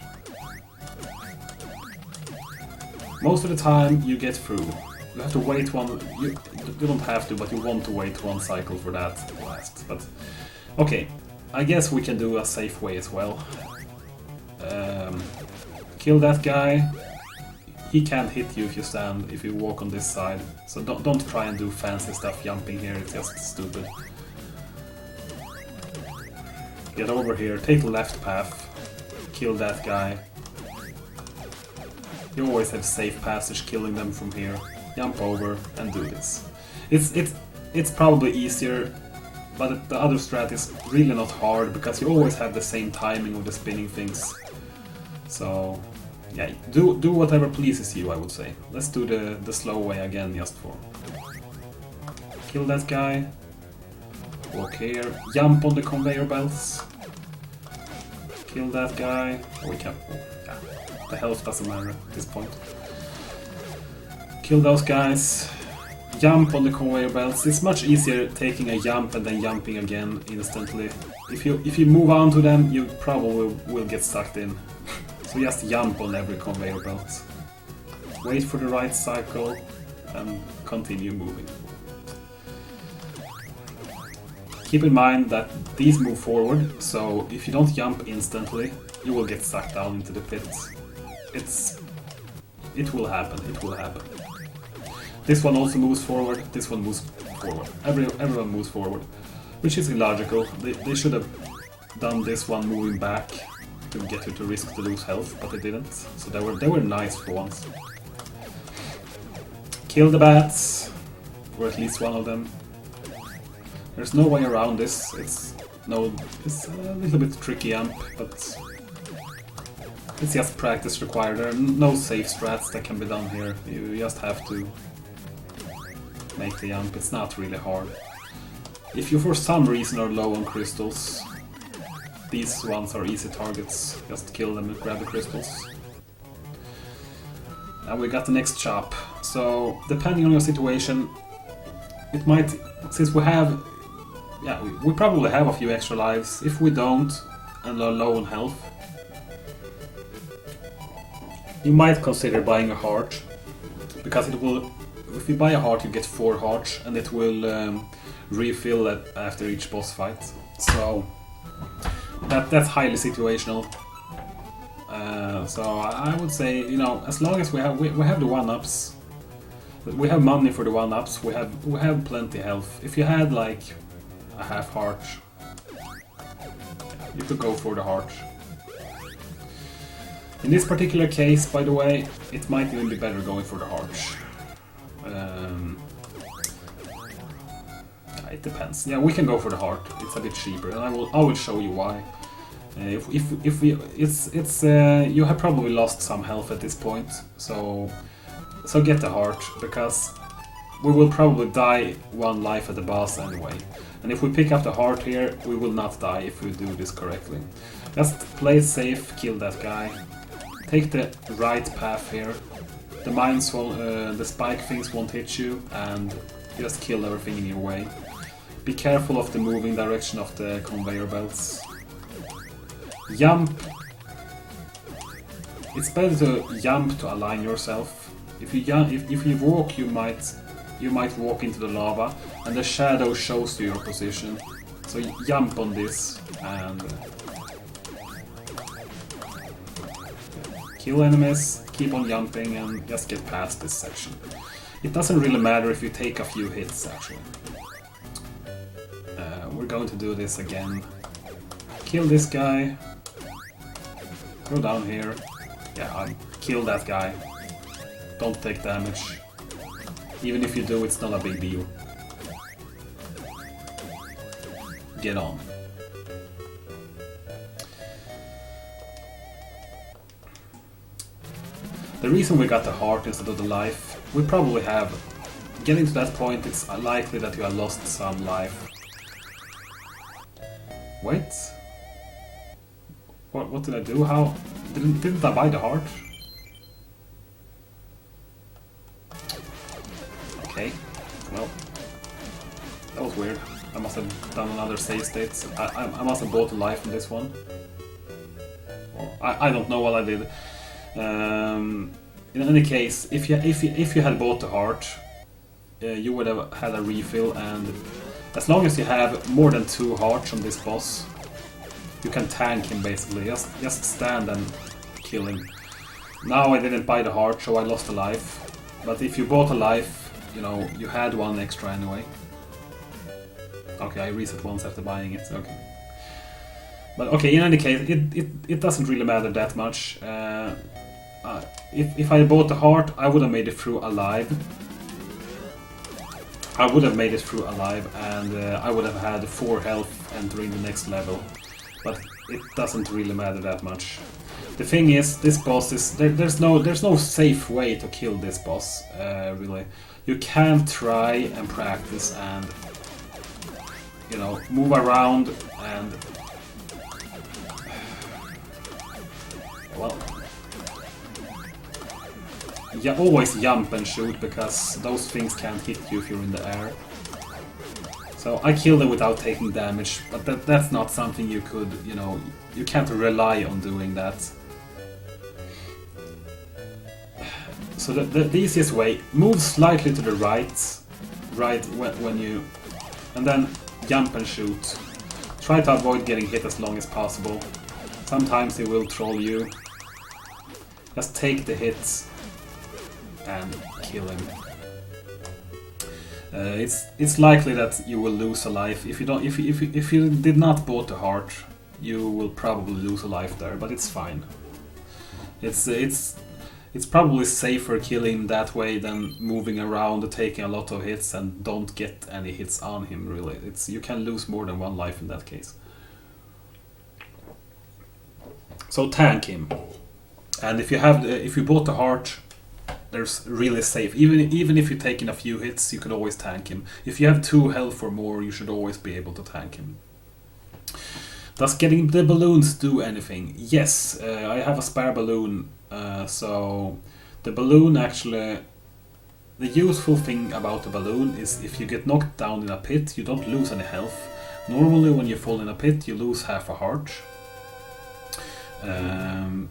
most of the time you get through. You have to wait you don't have to, but you want to wait one cycle for that to last. But okay, I guess we can do a safe way as well. Kill that guy. he can't hit you if you walk on this side. So don't try and do fancy stuff jumping here, it's just stupid. Get over here, take the left path, kill that guy. You always have safe passage killing them from here. Jump over and do this. It's probably easier, but the other strat is really not hard because you always have the same timing with the spinning things. So yeah, do whatever pleases you, I would say. Let's do the slow way again just for... Kill that guy. Walk here. Jump on the conveyor belts. Kill that guy. Oh, we can't... Oh, yeah. The health doesn't matter at this point. Kill those guys. Jump on the conveyor belts. It's much easier taking a jump and then jumping again instantly. If you move on to them, you probably will get sucked in. So just jump on every conveyor belt. Wait for the right cycle and continue moving. Keep in mind that these move forward, so if you don't jump instantly, you will get sucked down into the pit. It will happen, it will happen. This one also moves forward, this one moves forward. Everyone moves forward, which is illogical. They should have done this one moving back to get you to risk to lose health, but they didn't. So they were nice for once. Kill the bats, or at least one of them. There's no way around this. It's a little bit tricky jump, but it's just practice required. There are no safe strats that can be done here. You just have to make the jump. It's not really hard. If you for some reason are low on crystals, these ones are easy targets. Just kill them and grab the crystals. And we got the next chop. So depending on your situation, it might, since we have, yeah, we probably have a few extra lives. If we don't and are low on health, you might consider buying a heart, because it will, if you buy a heart you get 4 hearts and it will refill it after each boss fight. So that's highly situational. So I would say, you know, as long as we have the 1-ups, we have money for the 1-ups, we have plenty health. If you had like a half heart, you could go for the heart. In this particular case, by the way, it might even be better going for the heart. It depends. Yeah, we can go for the heart. It's a bit cheaper, and I will show you why. You have probably lost some health at this point, so get the heart, because we will probably die 1 life at the boss anyway. And if we pick up the heart here, we will not die if we do this correctly. Just play it safe, kill that guy. Take the right path here. The mines won't, the spike things won't hit you, and just kill everything in your way. Be careful of the moving direction of the conveyor belts. Jump. It's better to jump to align yourself. If you walk, you might walk into the lava, and the shadow shows you your position. So jump on this and kill enemies, keep on jumping, and just get past this section. It doesn't really matter if you take a few hits, actually. We're going to do this again. Kill this guy. Go down here. Yeah, kill that guy. Don't take damage. Even if you do, it's not a big deal. Get on. The reason we got the heart instead of the life, we probably have... Getting to that point, it's likely that you have lost some life. Wait. What did I do? How... Didn't I buy the heart? Okay. Well... That was weird. I must have done another save state. I must have bought a life in this one. Or, I don't know what I did. In any case, if you had bought the heart, you would have had a refill, and as long as you have more than 2 hearts on this boss, you can tank him basically. Just stand and kill him. Now I didn't buy the heart, so I lost a life. But if you bought a life, you know, you had one extra anyway. Okay, I reset once after buying it, okay. But okay, in any case, it doesn't really matter that much. If I bought the heart, I would have made it through alive. I would have made it through alive, and I would have had 4 health entering the next level. But it doesn't really matter that much. The thing is, this boss is there's no safe way to kill this boss. Really, you can try and practice and, you know, move around and, well, yeah, always jump and shoot, because those things can't hit you if you're in the air. So I killed them without taking damage, but that's not something you could, you know, you can't rely on doing that. So the easiest way, move slightly to the right when you, and then jump and shoot. Try to avoid getting hit as long as possible. Sometimes he will troll you. Just take the hits and kill him. It's likely that you will lose a life if you don't. If you did not bought the heart, you will probably lose a life there. But it's fine. It's probably safer killing that way than moving around, taking a lot of hits and don't get any hits on him. Really, you can lose more than 1 life in that case. So tank him, and if you bought the heart, there's really safe. Even if you take in a few hits, you could always tank him. If you have 2 health or more, you should always be able to tank him. Does getting the balloons do anything? Yes, I have a spare balloon. So the balloon actually, the useful thing about the balloon is if you get knocked down in a pit, you don't lose any health. Normally when you fall in a pit, you lose half a heart. And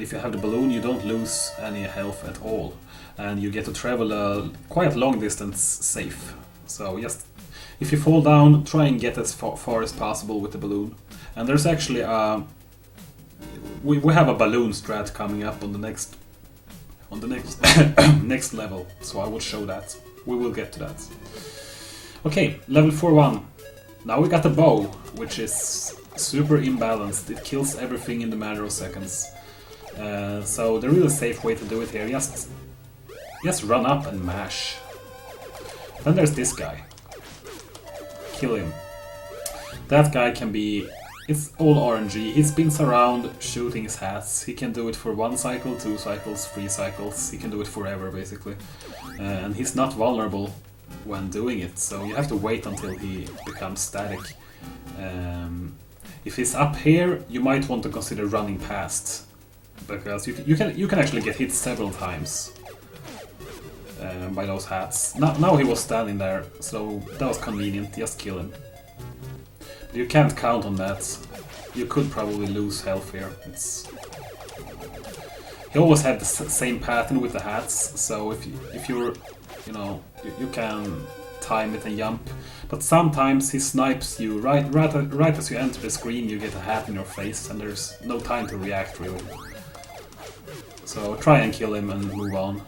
if you have the balloon, you don't lose any health at all. And you get to travel a quite long distance safe. So just, if you fall down, try and get as far as possible with the balloon. And there's actually we have a balloon strat coming up on the next next level, so I will show that. We will get to that. Okay, level 4-1. Now we got the bow, which is super imbalanced. It kills everything in a matter of seconds. So the really safe way to do it here, just run up and mash. Then there's this guy. Kill him. That guy can be... It's all RNG. He spins around shooting his hats. He can do it for 1 cycle, 2 cycles, 3 cycles. He can do it forever, basically. And he's not vulnerable when doing it, so you have to wait until he becomes static. If he's up here, you might want to consider running past, because you can actually get hit several times by those hats. Now he was standing there, so that was convenient. Just kill him. You can't count on that. You could probably lose health here. He always had the same pattern with the hats, so if you're, you know, you can time it and jump. But sometimes he snipes you right as you enter the screen. You get a hat in your face, and there's no time to react really. So try and kill him and move on.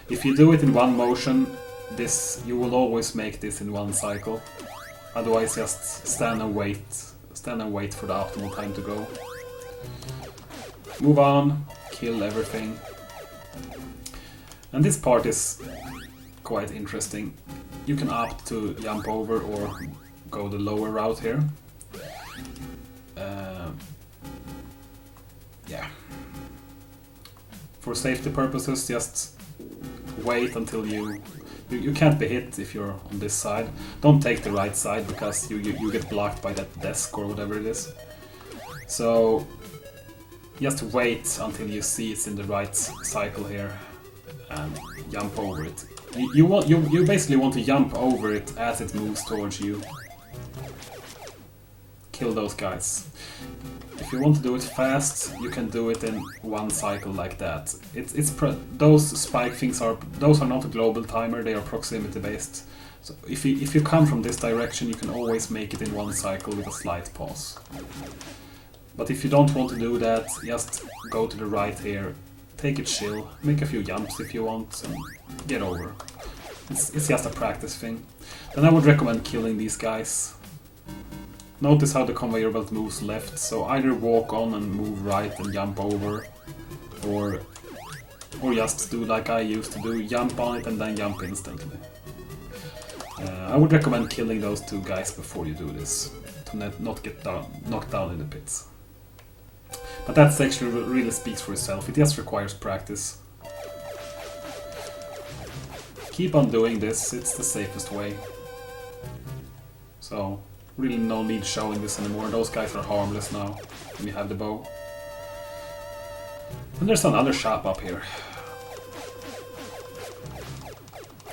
If you do it in 1 motion, you will always make this in 1 cycle. Otherwise, just stand and wait for the optimal time to go. Move on, kill everything. And this part is quite interesting. You can opt to jump over or go the lower route here. Yeah. For safety purposes, just wait until you can't be hit if you're on this side. Don't take the right side, because you get blocked by that desk or whatever it is. So just wait until you see it's in the right cycle here and jump over it. You basically want to jump over it as it moves towards you. Kill those guys. If you want to do it fast, you can do it in 1 cycle like that. Those spike things are not a global timer, they are proximity based. So if you come from this direction, you can always make it in 1 cycle with a slight pause. But if you don't want to do that, just go to the right here, take it chill, make a few jumps if you want, and get over. It's just a practice thing. Then I would recommend killing these guys. Notice how the conveyor belt moves left, so either walk on and move right and jump over, or just do like I used to do, jump on it and then jump instantly. I would recommend killing those two guys before you do this, to not get knocked down in the pits. But that section really speaks for itself, it just requires practice. Keep on doing this, it's the safest way. So, really no need showing this anymore, those guys are harmless now, when you have the bow. And there's another shop up here.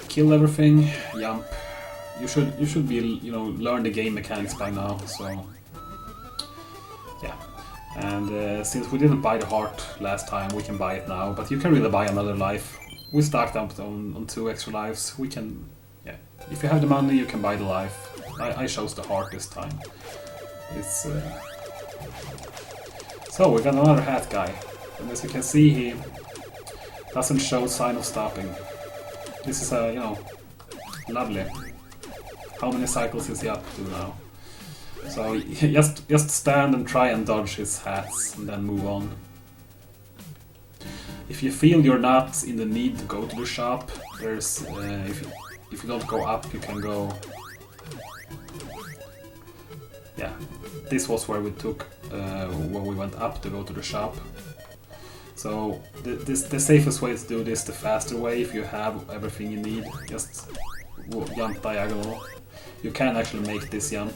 Kill everything, jump. You should be, learn the game mechanics by now, so... Yeah. And since we didn't buy the heart last time, we can buy it now, but you can really buy another life. We stacked up on 2 extra lives, we can... Yeah. If you have the money, you can buy the life. I chose the heart this time. It's... So, we got another hat guy. And as you can see, he doesn't show sign of stopping. This is lovely. How many cycles is he up to now? So just stand and try and dodge his hats and then move on. If you feel you're not in the need to go to the shop, there's if you don't go up, you can go. Yeah, this was where we took when we went up to go to the shop. So the safest way to do this, the faster way, if you have everything you need, just jump diagonal. You can actually make this jump.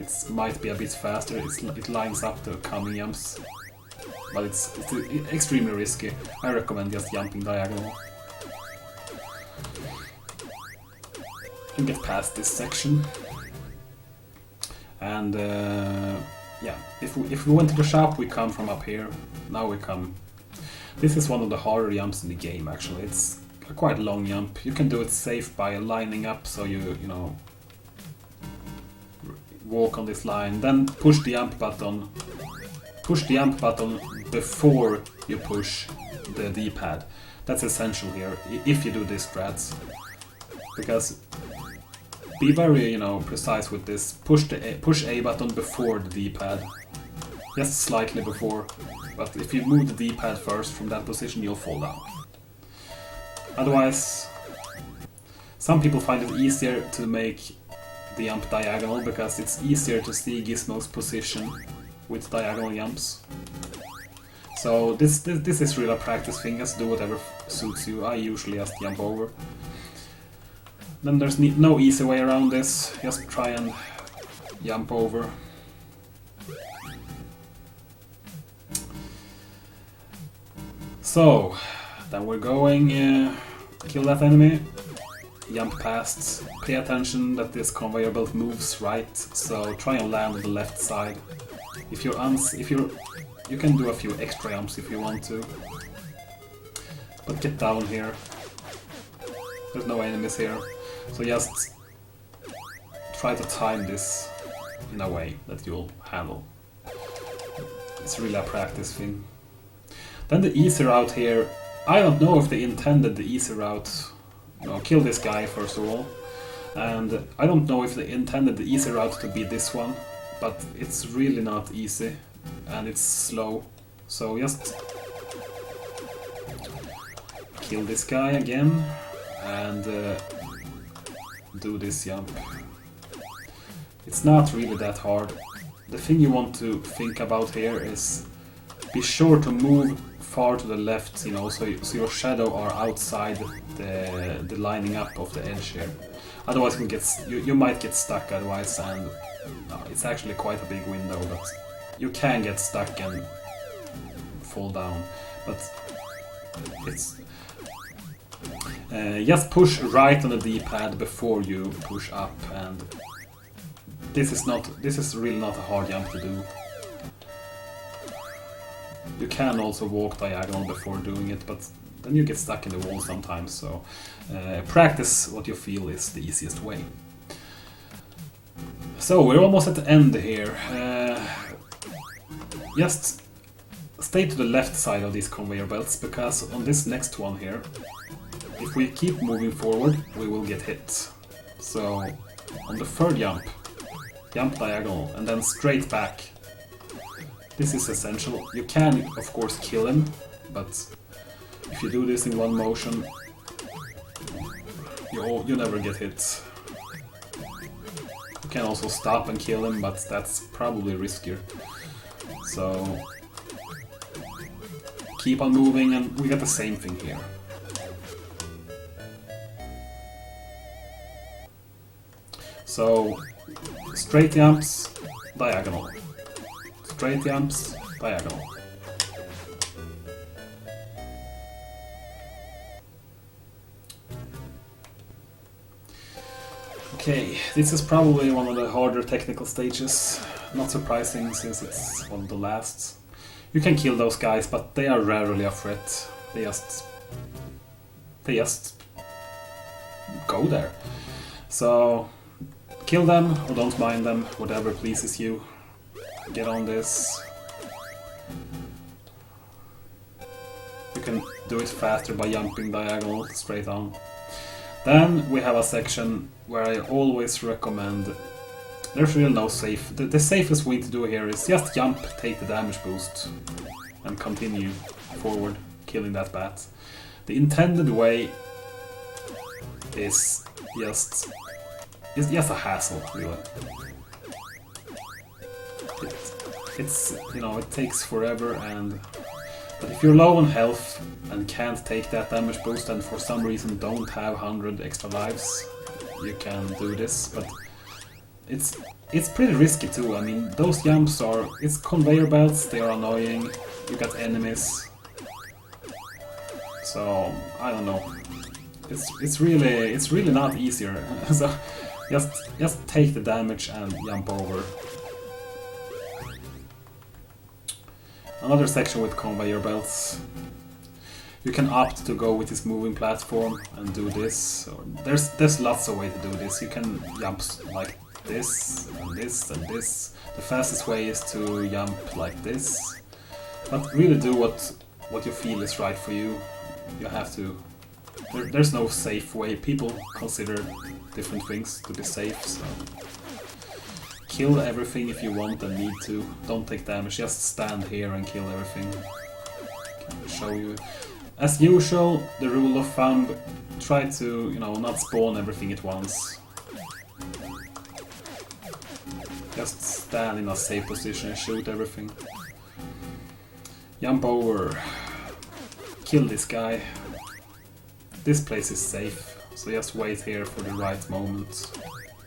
It might be a bit faster, it lines up the coming jumps. But it's extremely risky. I recommend just jumping diagonal. You get past this section. And yeah, if we went to the shop, we come from up here. Now we come. This is one of the harder jumps in the game, actually. It's a quite long jump. You can do it safe by lining up, so you walk on this line, then push the jump button. Push the jump button before you push the D-pad. That's essential here, if you do this strats. Because be very, precise with this. Push A button before the D-pad. Just slightly before. But if you move the D-pad first from that position, you'll fall down. Otherwise, some people find it easier to make the jump diagonal because it's easier to see Gizmo's position with diagonal jumps. So this is really a practice thing, just do whatever suits you. I usually just jump over. Then there's no easy way around this, just try and jump over. So, then we're going, kill that enemy, jump past, pay attention that this conveyor belt moves right, so try and land on the left side. You can do a few extra jumps if you want to, but get down here. There's no enemies here, so just try to time this in a way that you'll handle. It's really a practice thing. Then the easy route here, I don't know if they intended the easy route, kill this guy first of all, and I don't know if they intended the easy route to be this one, but it's really not easy, and it's slow, so just kill this guy again, and do this jump. It's not really that hard. The thing you want to think about here is be sure to move far to the left, so your shadow are outside the lining up of the edge here. Otherwise you might get stuck otherwise, and it's actually quite a big window, but you can get stuck and fall down. But it's just push right on the D-pad before you push up, and this is really not a hard jump to do. You can also walk diagonal before doing it, but then you get stuck in the wall sometimes, so practice what you feel is the easiest way. So we're almost at the end here. just stay to the left side of these conveyor belts, because on this next one here, if we keep moving forward, we will get hit. So on the third jump diagonal, and then straight back. This is essential. You can, of course, kill him, but if you do this in one motion, you never get hit. You can also stop and kill him, but that's probably riskier. So keep on moving, and we get the same thing here. So straight jumps, diagonal. Straight jumps, diagonal. Okay, this is probably one of the harder technical stages. Not surprising, since it's one of the last. You can kill those guys, but they are rarely a threat. They just go there. So kill them or don't mind them, whatever pleases you. Get on this. You can do it faster by jumping diagonal straight on. Then we have a section where I always recommend, there's really no safe. The safest way to do here is just jump, take the damage boost, and continue forward, killing that bat. The intended way is just a hassle, really. It's it takes forever, but if you're low on health and can't take that damage boost, and for some reason don't have 100 extra lives, you can do this, but it's pretty risky too. I mean, those jumps it's conveyor belts, they are annoying, you got enemies, so I don't know. It's really not easier. So just take the damage and jump over. Another section with conveyor belts. You can opt to go with this moving platform and do this. There's lots of ways to do this. You can jump like this and this and this. The fastest way is to jump like this. But really do what you feel is right for you. You have to. There's no safe way. People consider different things to be safe. So kill everything if you want and need to. Don't take damage. Just stand here and kill everything. Can show you. As usual, the rule of thumb: try to not spawn everything at once. Just stand in a safe position and shoot everything. Jump over. Kill this guy. This place is safe, so just wait here for the right moment.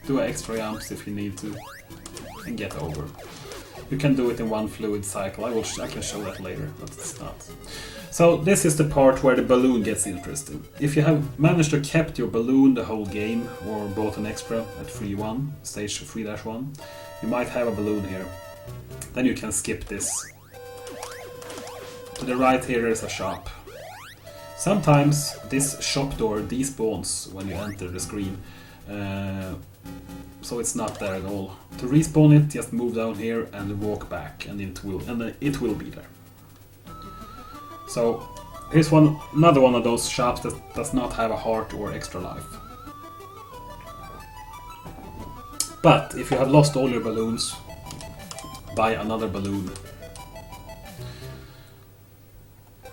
Do extra jumps if you need to, and get over. You can do it in one fluid cycle. I can show that later, but it's not. So this is the part where the balloon gets interesting. If you have managed to kept your balloon the whole game, or bought an extra at stage 3-1, you might have a balloon here. Then you can skip this. To the right here is a shop. Sometimes this shop door despawns when you enter the screen, so it's not there at all. To respawn it, just move down here and walk back, and it will be there. So here's another one of those shops that does not have a heart or extra life. But if you have lost all your balloons, buy another balloon.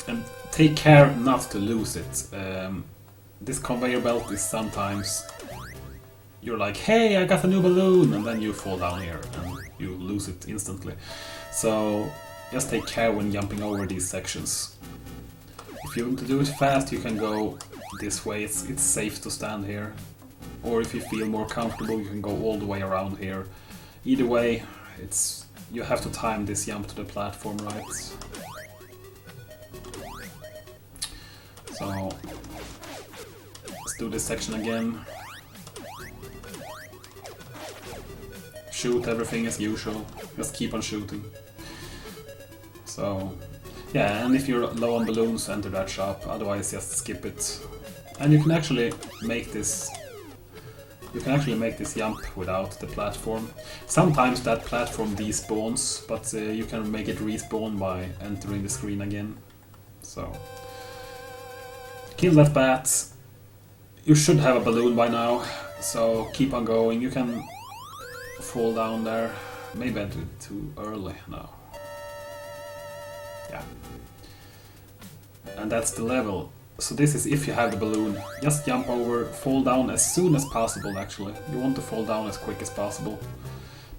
And take care not to lose it. This conveyor belt is sometimes you're like, hey, I got a new balloon, and then you fall down here and you lose it instantly. So just take care when jumping over these sections. If you want to do it fast, you can go this way. It's safe to stand here. Or if you feel more comfortable, you can go all the way around here. Either way, you have to time this jump to the platform right. So let's do this section again. Shoot everything as usual. Just keep on shooting. So yeah, and if you're low on balloons, enter that shop. Otherwise, just skip it. And you can actually make this You can actually make this jump without the platform. Sometimes that platform despawns, but you can make it respawn by entering the screen again. So, kill that bat. You should have a balloon by now, so keep on going. You can fall down there. Maybe I did it too early now. Yeah. And that's the level. So this is if you have the balloon. Just jump over, fall down as soon as possible actually. You want to fall down as quick as possible,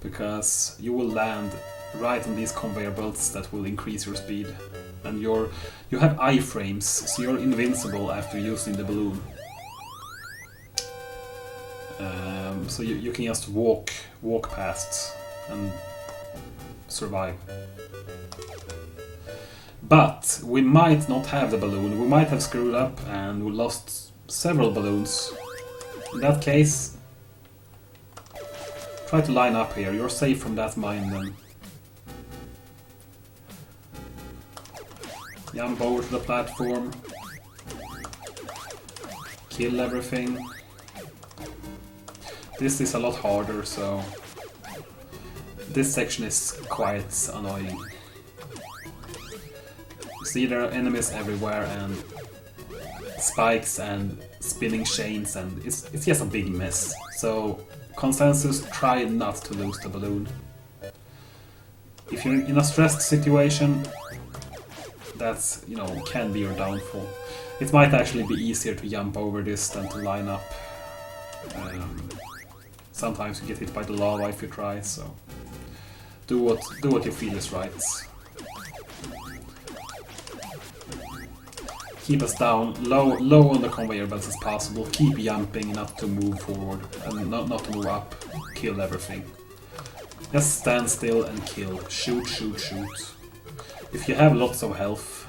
because you will land right on these conveyor belts that will increase your speed. And you have iframes, so you're invincible after using the balloon. So you can just walk past and survive. But we might not have the balloon, we might have screwed up and we lost several balloons. In that case, try to line up here, you're safe from that mine then. Jump over to the platform. Kill everything. This is a lot harder, so this section is quite annoying. You see there are enemies everywhere and spikes and spinning chains, and it's just a big mess. So consensus, try not to lose the balloon. If you're in a stressed situation, that's, you know, can be your downfall. It might actually be easier to jump over this than to line up. Sometimes you get hit by the lava if you try, so do what you feel is right. Keep us down, low on the conveyor belts as possible. Keep jumping, not to move forward, and not to move up. Kill everything. Just stand still and kill. Shoot, shoot, shoot. If you have lots of health,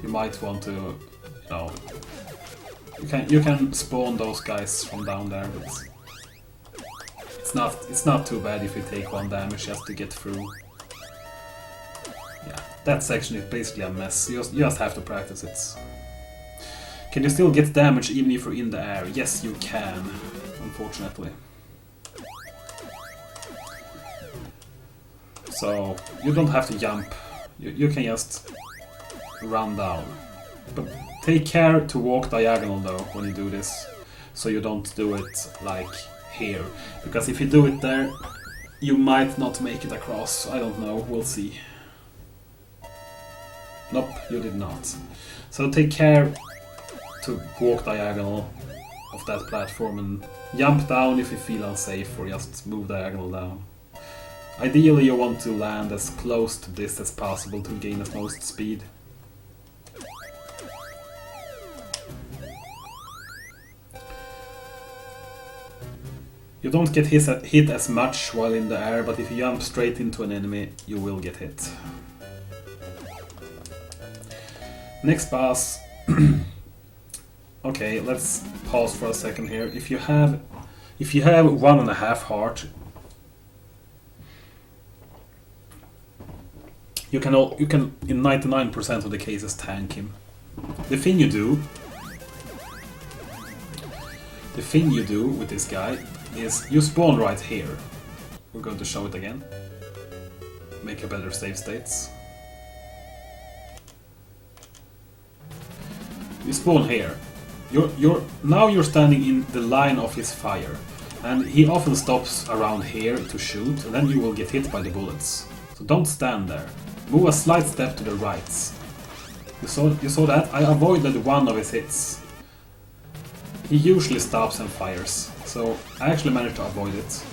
you might want to, you know, you can spawn those guys from down there, but it's not too bad if you take 1 damage just to get through. Yeah, that section is basically a mess. You just have to practice it. Can you still get damage even if you're in the air? Yes, you can, unfortunately. So, you don't have to jump. You can just run down. But take care to walk diagonal though when you do this, so you don't do it like here. Because if you do it there, you might not make it across. I don't know, we'll see. Nope, you did not. So take care to walk diagonal of that platform and jump down if you feel unsafe, or just move diagonal down. Ideally you want to land as close to this as possible to gain as most speed. You don't get hit as much while in the air, but if you jump straight into an enemy, you will get hit. Next boss. Okay, let's pause for a second here. If you have 1.5 heart, you can in 99% of the cases tank him. The thing you do with this guy is you spawn right here. We're going to show it again. Make a better save states. You spawn here. Now you're standing in the line of his fire, and he often stops around here to shoot, and then you will get hit by the bullets. So don't stand there. Move a slight step to the right. You saw that? I avoided one of his hits. He usually stops and fires, so I actually managed to avoid it.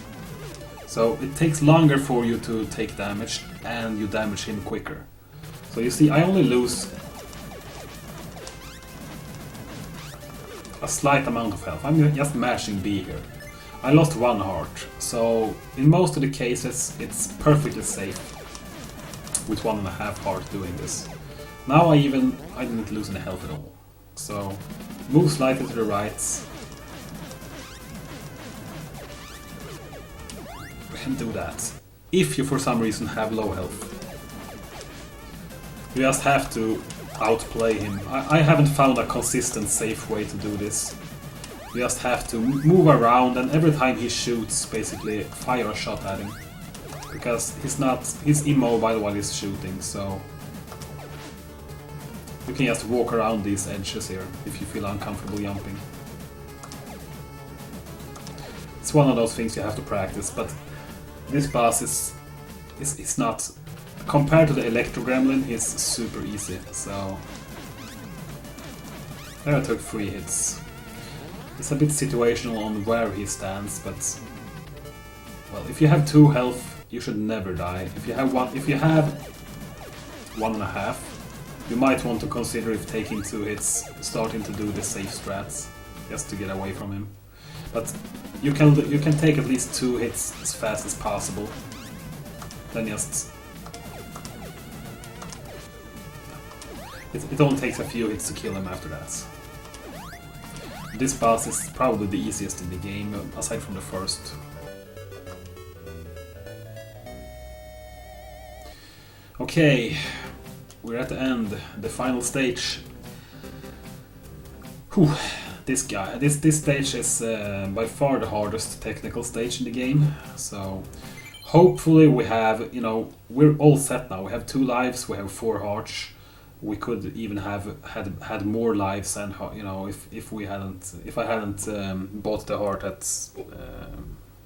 So it takes longer for you to take damage, and you damage him quicker. So you see, I only lose a slight amount of health. I'm just mashing B here. I lost 1 heart, so in most of the cases it's perfectly safe with 1.5 heart doing this. Now I didn't lose any health at all. So move slightly to the right. We can do that. If you for some reason have low health, you just have to outplay him. I haven't found a consistent safe way to do this. You just have to move around, and every time he shoots, basically fire a shot at him. Because he's immobile while he's shooting, so you can just walk around these edges here if you feel uncomfortable jumping. It's one of those things you have to practice, but this boss is not, compared to the Electro Gremlin, it's super easy, so there I took 3 hits. It's a bit situational on where he stands, but well, if you have 2 health, you should never die. If you have 1.5, you might want to consider if taking 2 hits, starting to do the safe strats, just to get away from him. But you can take at least 2 hits as fast as possible. Then just it only takes a few hits to kill him after that. This boss is probably the easiest in the game, aside from the first. Okay, we're at the end, the final stage. Whew, this stage is by far the hardest technical stage in the game. So hopefully we have, we're all set now. We have 2 lives, we have 4 hearts. We could even have had more lives, and if I hadn't bought the heart at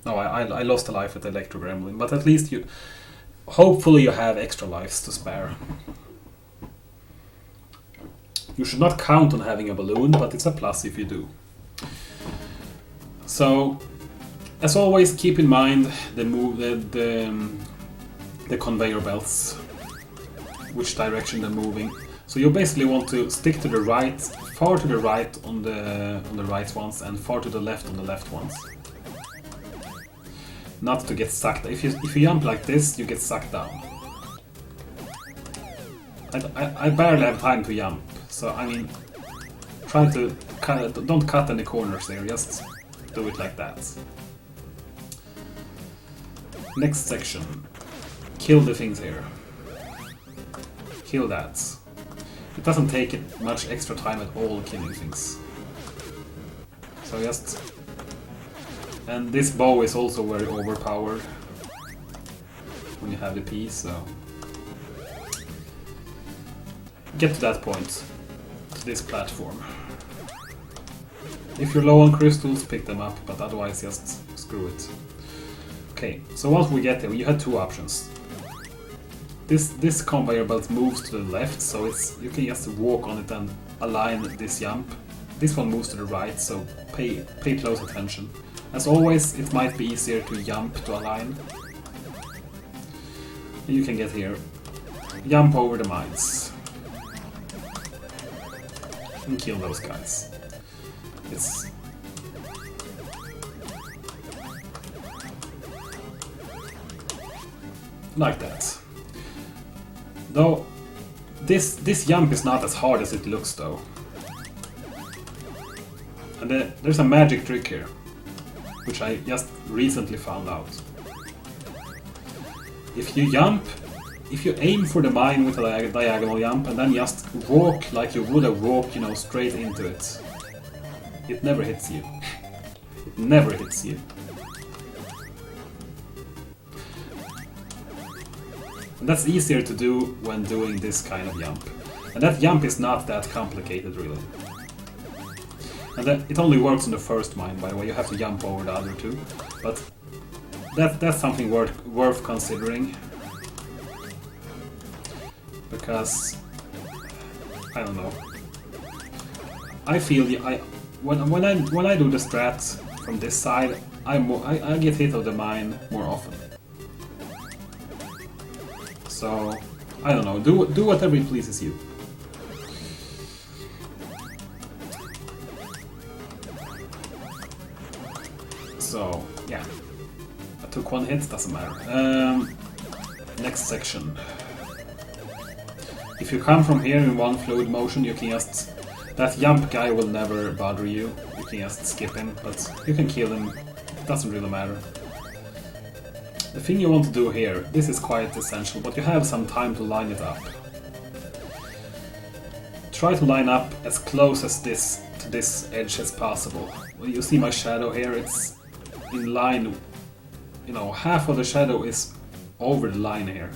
no, I lost a life at Electro Gremlin, but at least hopefully you have extra lives to spare. You should not count on having a balloon, but it's a plus if you do. So, as always, keep in mind the conveyor belts, which direction they're moving. So you basically want to stick to the right, far to the right on the right ones, and far to the left on the left ones. Not to get sucked. If you jump like this, you get sucked down. I barely have time to jump, so I mean, try to don't cut any corners there. Just do it like that. Next section. Kill the things here. Kill that. It doesn't take it much extra time at all killing things. So just... And this bow is also very overpowered when you have the piece, so... Get to that point, to this platform. If you're low on crystals, pick them up, but otherwise just screw it. Okay, so once we get there, you had 2 options. This conveyor belt moves to the left, so you can just walk on it and align this jump. This one moves to the right, so pay close attention. As always, it might be easier to jump to align. And you can get here. Jump over the mines. And kill those guys. It's... like that. Though, this jump is not as hard as it looks, though. And there's a magic trick here, which I just recently found out. If you jump, if you aim for the mine with a diagonal jump and then just walk like you would have walked, straight into it, it never hits you. It never hits you. And that's easier to do when doing this kind of jump. And that jump is not that complicated, really. And it only works on the first mine, by the way. You have to jump over the other 2. But that's something worth considering. Because... I don't know. I feel when I do the strat from this side, I get hit of the mine more often. So, I don't know, do whatever pleases you. So, yeah. I took 1 hit, doesn't matter. Next section. If you come from here in one fluid motion, you can just... That jump guy will never bother you. You can just skip him, but you can kill him. It doesn't really matter. The thing you want to do here, this is quite essential, but you have some time to line it up. Try to line up as close as to this edge as possible. well, you see my shadow here, it's in line, you know, half of the shadow is over the line here.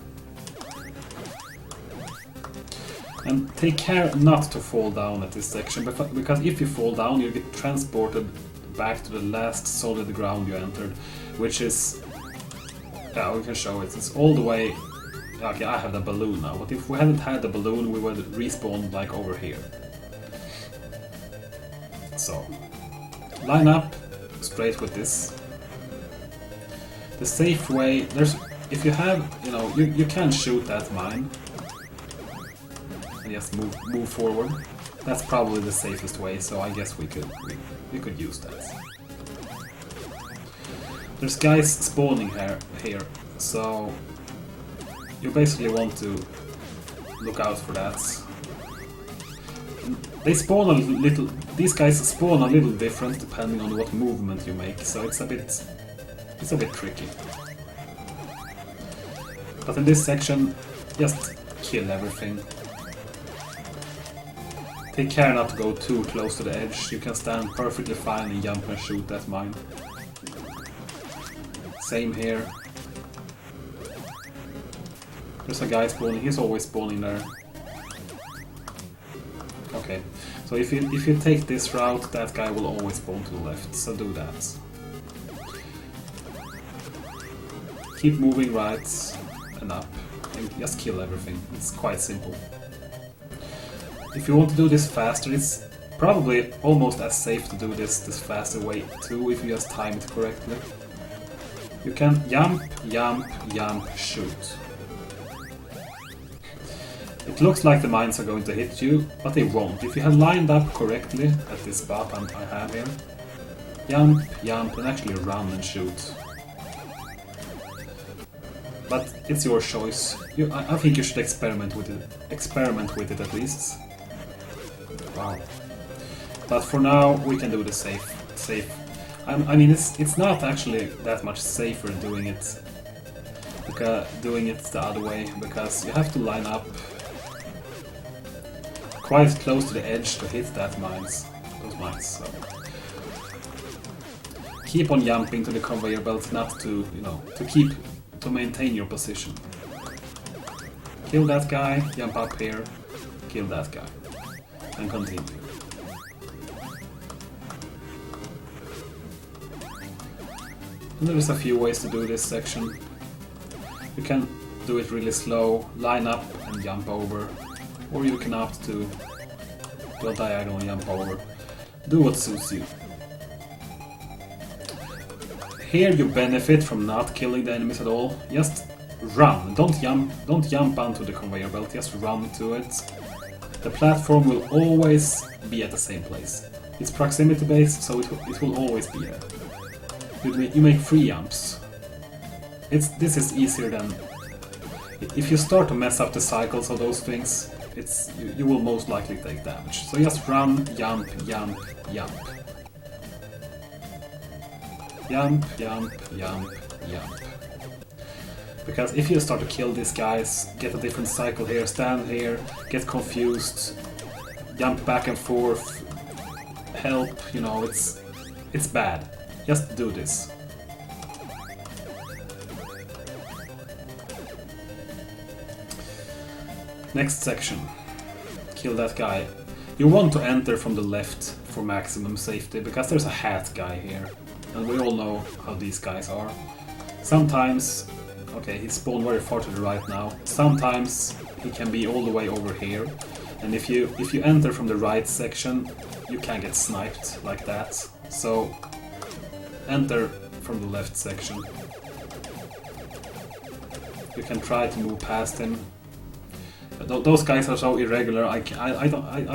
And take care not to fall down at this section, because if you fall down you get transported back to the last solid ground you entered, which is... yeah, we can show it, it's all the way... okay, I have the balloon now, but if we hadn't had the balloon we would respawn like over here. So, line up straight with this. The safe way, there's... if you have, you know, you can shoot that mine. And just move forward. That's probably the safest way, so I guess we could use that. There's guys spawning here, so you basically want to look out for that. They spawn a little. These guys spawn a little different depending on what movement you make, so it's a bit tricky. But in this section, just kill everything. Take care not to go too close to the edge. You can stand perfectly fine and jump and shoot that mine. Same here. There's a guy spawning. He's always spawning there. Okay, so if you take this route, that guy will always spawn to the left. So do that. Keep moving right and up, and just kill everything. It's quite simple. If you want to do this faster, it's probably almost as safe to do this faster way too, if you just time it correctly. You can jump, jump, jump, shoot. It looks like the mines are going to hit you, but they won't. If you have lined up correctly at this spot I have here, jump, jump, and actually run and shoot. But it's your choice. I think you should experiment with it. Experiment with it at least. Wow. But for now, we can do the safe. I mean, it's not actually that much safer doing it the other way, because you have to line up quite close to the edge to hit those mines. So. Keep on jumping to the conveyor belt, not to, you know, to maintain your position. Kill that guy, jump up here, kill that guy. And continue. And there's a few ways to do this section. You can do it really slow, line up and jump over, or you can opt to do a diagonal jump over. Do what suits you. Here you benefit from not killing the enemies at all. Just run. Don't jump onto the conveyor belt, just run to it. The platform will always be at the same place. It's proximity based, so it will always be there. You make 3 jumps. This is easier than... if you start to mess up the cycles of those things, you will most likely take damage. So just run, jump, jump, jump. Jump, jump, jump, jump. Because if you start to kill these guys, get a different cycle here, stand here, get confused, jump back and forth, help, you know, it's bad. Just do this. Next section. Kill that guy. You want to enter from the left for maximum safety, because there's a hat guy here. And we all know how these guys are. Sometimes... okay, he's spawned very far to the right now. Sometimes he can be all the way over here. And if you enter from the right section, you can get sniped like that. So enter from the left section. You can try to move past him. Those guys are so irregular. I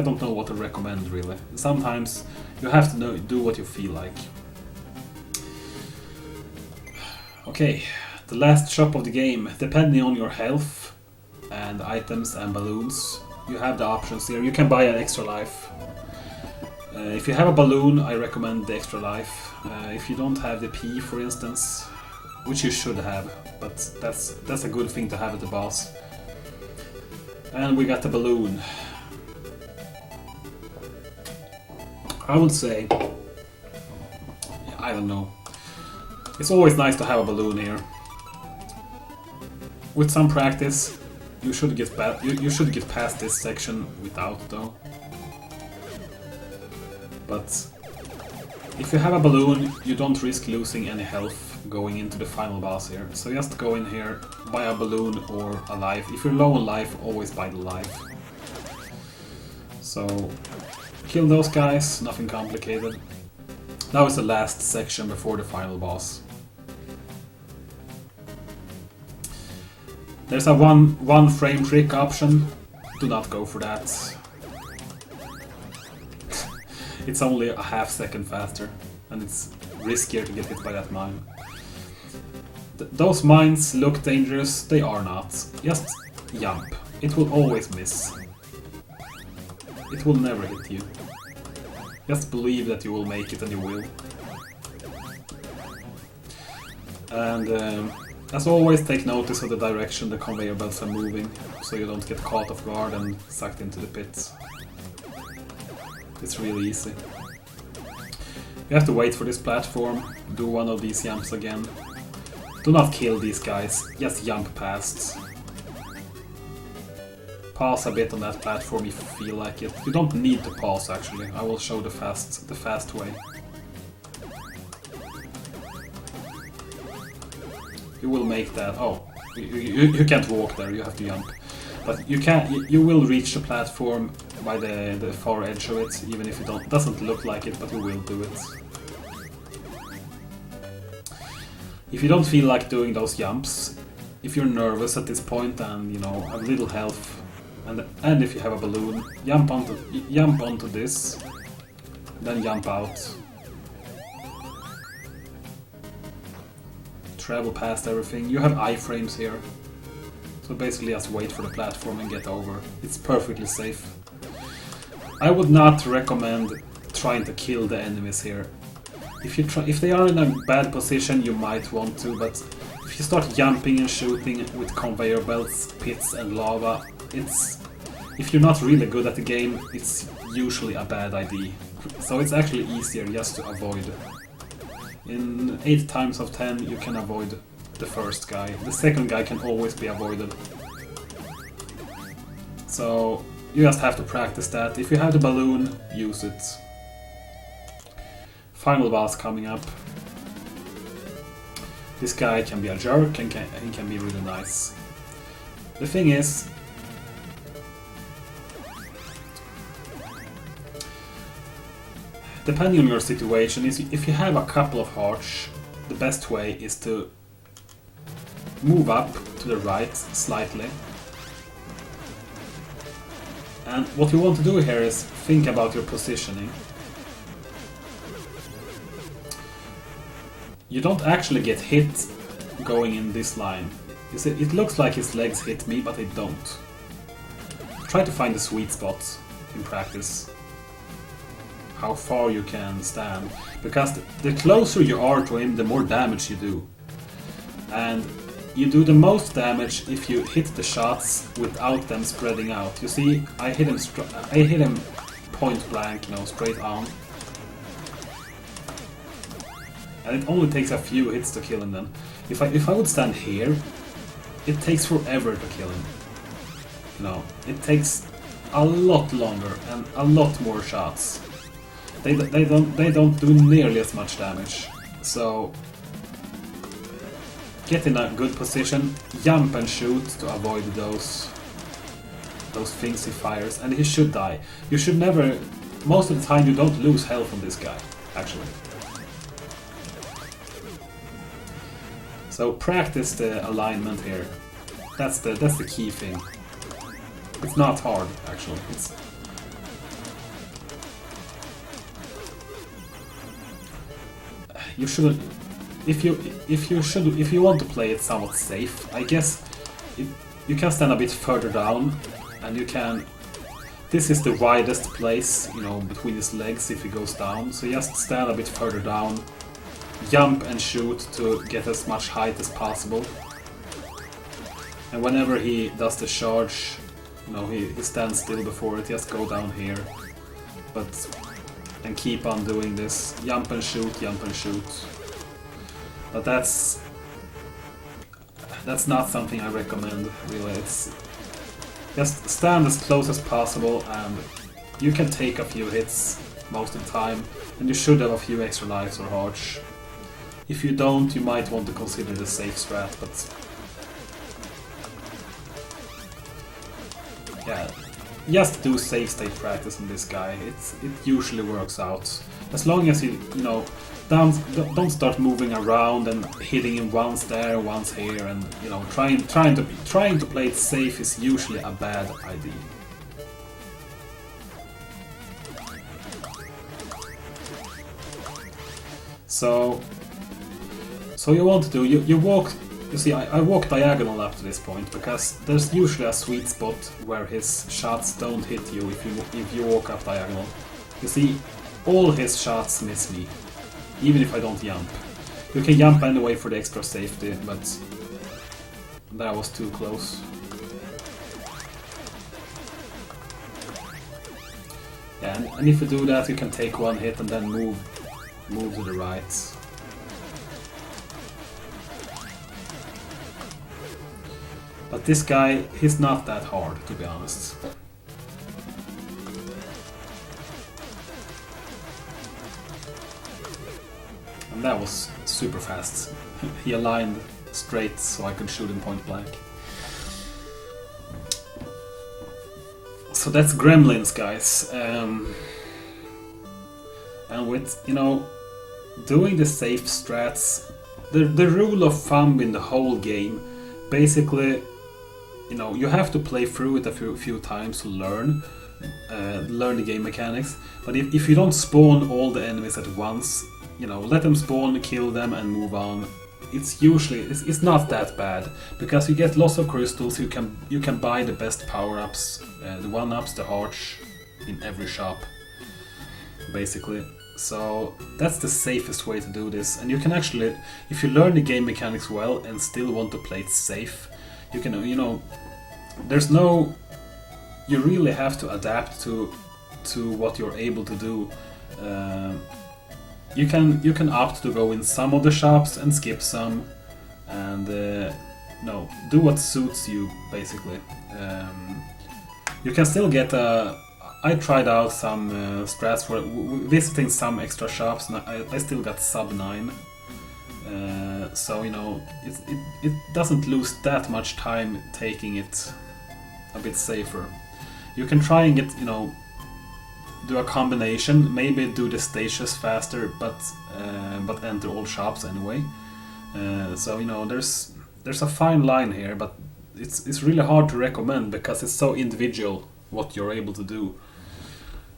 don't know what to recommend really. Sometimes you have to do what you feel like. Okay, the last shop of the game. Depending on your health and items and balloons, you have the options here. You can buy an extra life. If you have a balloon, I recommend the extra life. If you don't have the P, for instance, which you should have, but that's a good thing to have at the boss. And we got the balloon. I would say I don't know. It's always nice to have a balloon here. With some practice, you should get past this section without though. But if you have a balloon, you don't risk losing any health going into the final boss here. So just go in here, buy a balloon or a life. If you're low on life, always buy the life. So kill those guys, nothing complicated. Now is the last section before the final boss. There's a one frame trick option. Do not go for that. It's only a half second faster, and it's riskier to get hit by that mine. Those mines look dangerous, they are not. Just jump. It will always miss. It will never hit you. Just believe that you will make it, and you will. And as always, take notice of the direction the conveyor belts are moving, so you don't get caught off guard and sucked into the pits. It's really easy. You have to wait for this platform, do one of these jumps again. Do not kill these guys, just jump past. Pause a bit on that platform if you feel like it. You don't need to pause actually, I will show the fast way. You will make that. Oh, you can't walk there. You have to jump. But you can. You will reach the platform by the far edge of it, even if it doesn't look like it. But you will do it. If you don't feel like doing those jumps, if you're nervous at this point and you know have little health, and if you have a balloon, jump onto this, then jump out. Travel past everything. You have iframes here. So basically just wait for the platform and get over. It's perfectly safe. I would not recommend trying to kill the enemies here. If they are in a bad position, you might want to, but if you start jumping and shooting with conveyor belts, pits and lava, if you're not really good at the game, it's usually a bad idea. So it's actually easier just to avoid. In 8 times of 10 you can avoid the first guy. The second guy can always be avoided. So you just have to practice that. If you have the balloon, use it. Final boss coming up. This guy can be a jerk and he can be really nice. The thing is, depending on your situation, if you have a couple of hearts, the best way is to move up to the right slightly. And what you want to do here is think about your positioning. You don't actually get hit going in this line. You see, it looks like his legs hit me, but they don't. Try to find the sweet spot in practice. How far you can stand, because the closer you are to him, the more damage you do. And you do the most damage if you hit the shots without them spreading out. You see, I hit him point blank, you know, straight on. And it only takes a few hits to kill him then. If I would stand here, it takes forever to kill him. You know, it takes a lot longer and a lot more shots. They don't do nearly as much damage. So get in a good position, jump and shoot to avoid those things he fires, and he should die. You should never. Most of the time, you don't lose health on this guy, actually. So practice the alignment here. That's the key thing. It's not hard, actually. You shouldn't. If you want to play it somewhat safe, I guess you can stand a bit further down, and you can. This is the widest place, you know, between his legs if he goes down. So just stand a bit further down, jump and shoot to get as much height as possible. And whenever he does the charge, you know, he stands still before it. Just go down here, but and keep on doing this. Jump and shoot, jump and shoot. But that's not something I recommend, really. It's just stand as close as possible, and you can take a few hits most of the time, and you should have a few extra lives or hearts. If you don't, you might want to consider the safe strat, but yeah, just do save state practice on this guy. It usually works out. As long as you know, don't start moving around and hitting him once there, once here, and you know, trying to play it safe is usually a bad idea. So you want to do, you walk, you see I walk diagonal up to this point because there's usually a sweet spot where his shots don't hit you if you walk up diagonal. You see, all his shots miss me, even if I don't jump. You can jump anyway for the extra safety, but that was too close. Yeah, and if you do that, you can take one hit and then move to the right. But this guy, he's not that hard, to be honest. And that was super fast. He aligned straight so I could shoot him point blank. So that's Gremlins, guys. And with, you know, doing the safe strats, the rule of thumb in the whole game, basically, you know, you have to play through it a few times to learn the game mechanics. But if you don't spawn all the enemies at once, you know, let them spawn, kill them, and move on. It's usually it's not that bad because you get lots of crystals. You can buy the best power-ups, the 1-ups, the hearts in every shop, basically. So that's the safest way to do this. And you can actually, if you learn the game mechanics well and still want to play it safe, you can, you know, there's no, you really have to adapt to what you're able to do. You can opt to go in some of the shops and skip some, and no, do what suits you, basically. You can still get I tried out some strats for visiting some extra shops, and I still got sub 9. So you know, it doesn't lose that much time taking it a bit safer. You can try and get, you know, do a combination, maybe do the stages faster, but enter all shops anyway. So you know, there's a fine line here, but it's really hard to recommend because it's so individual what you're able to do.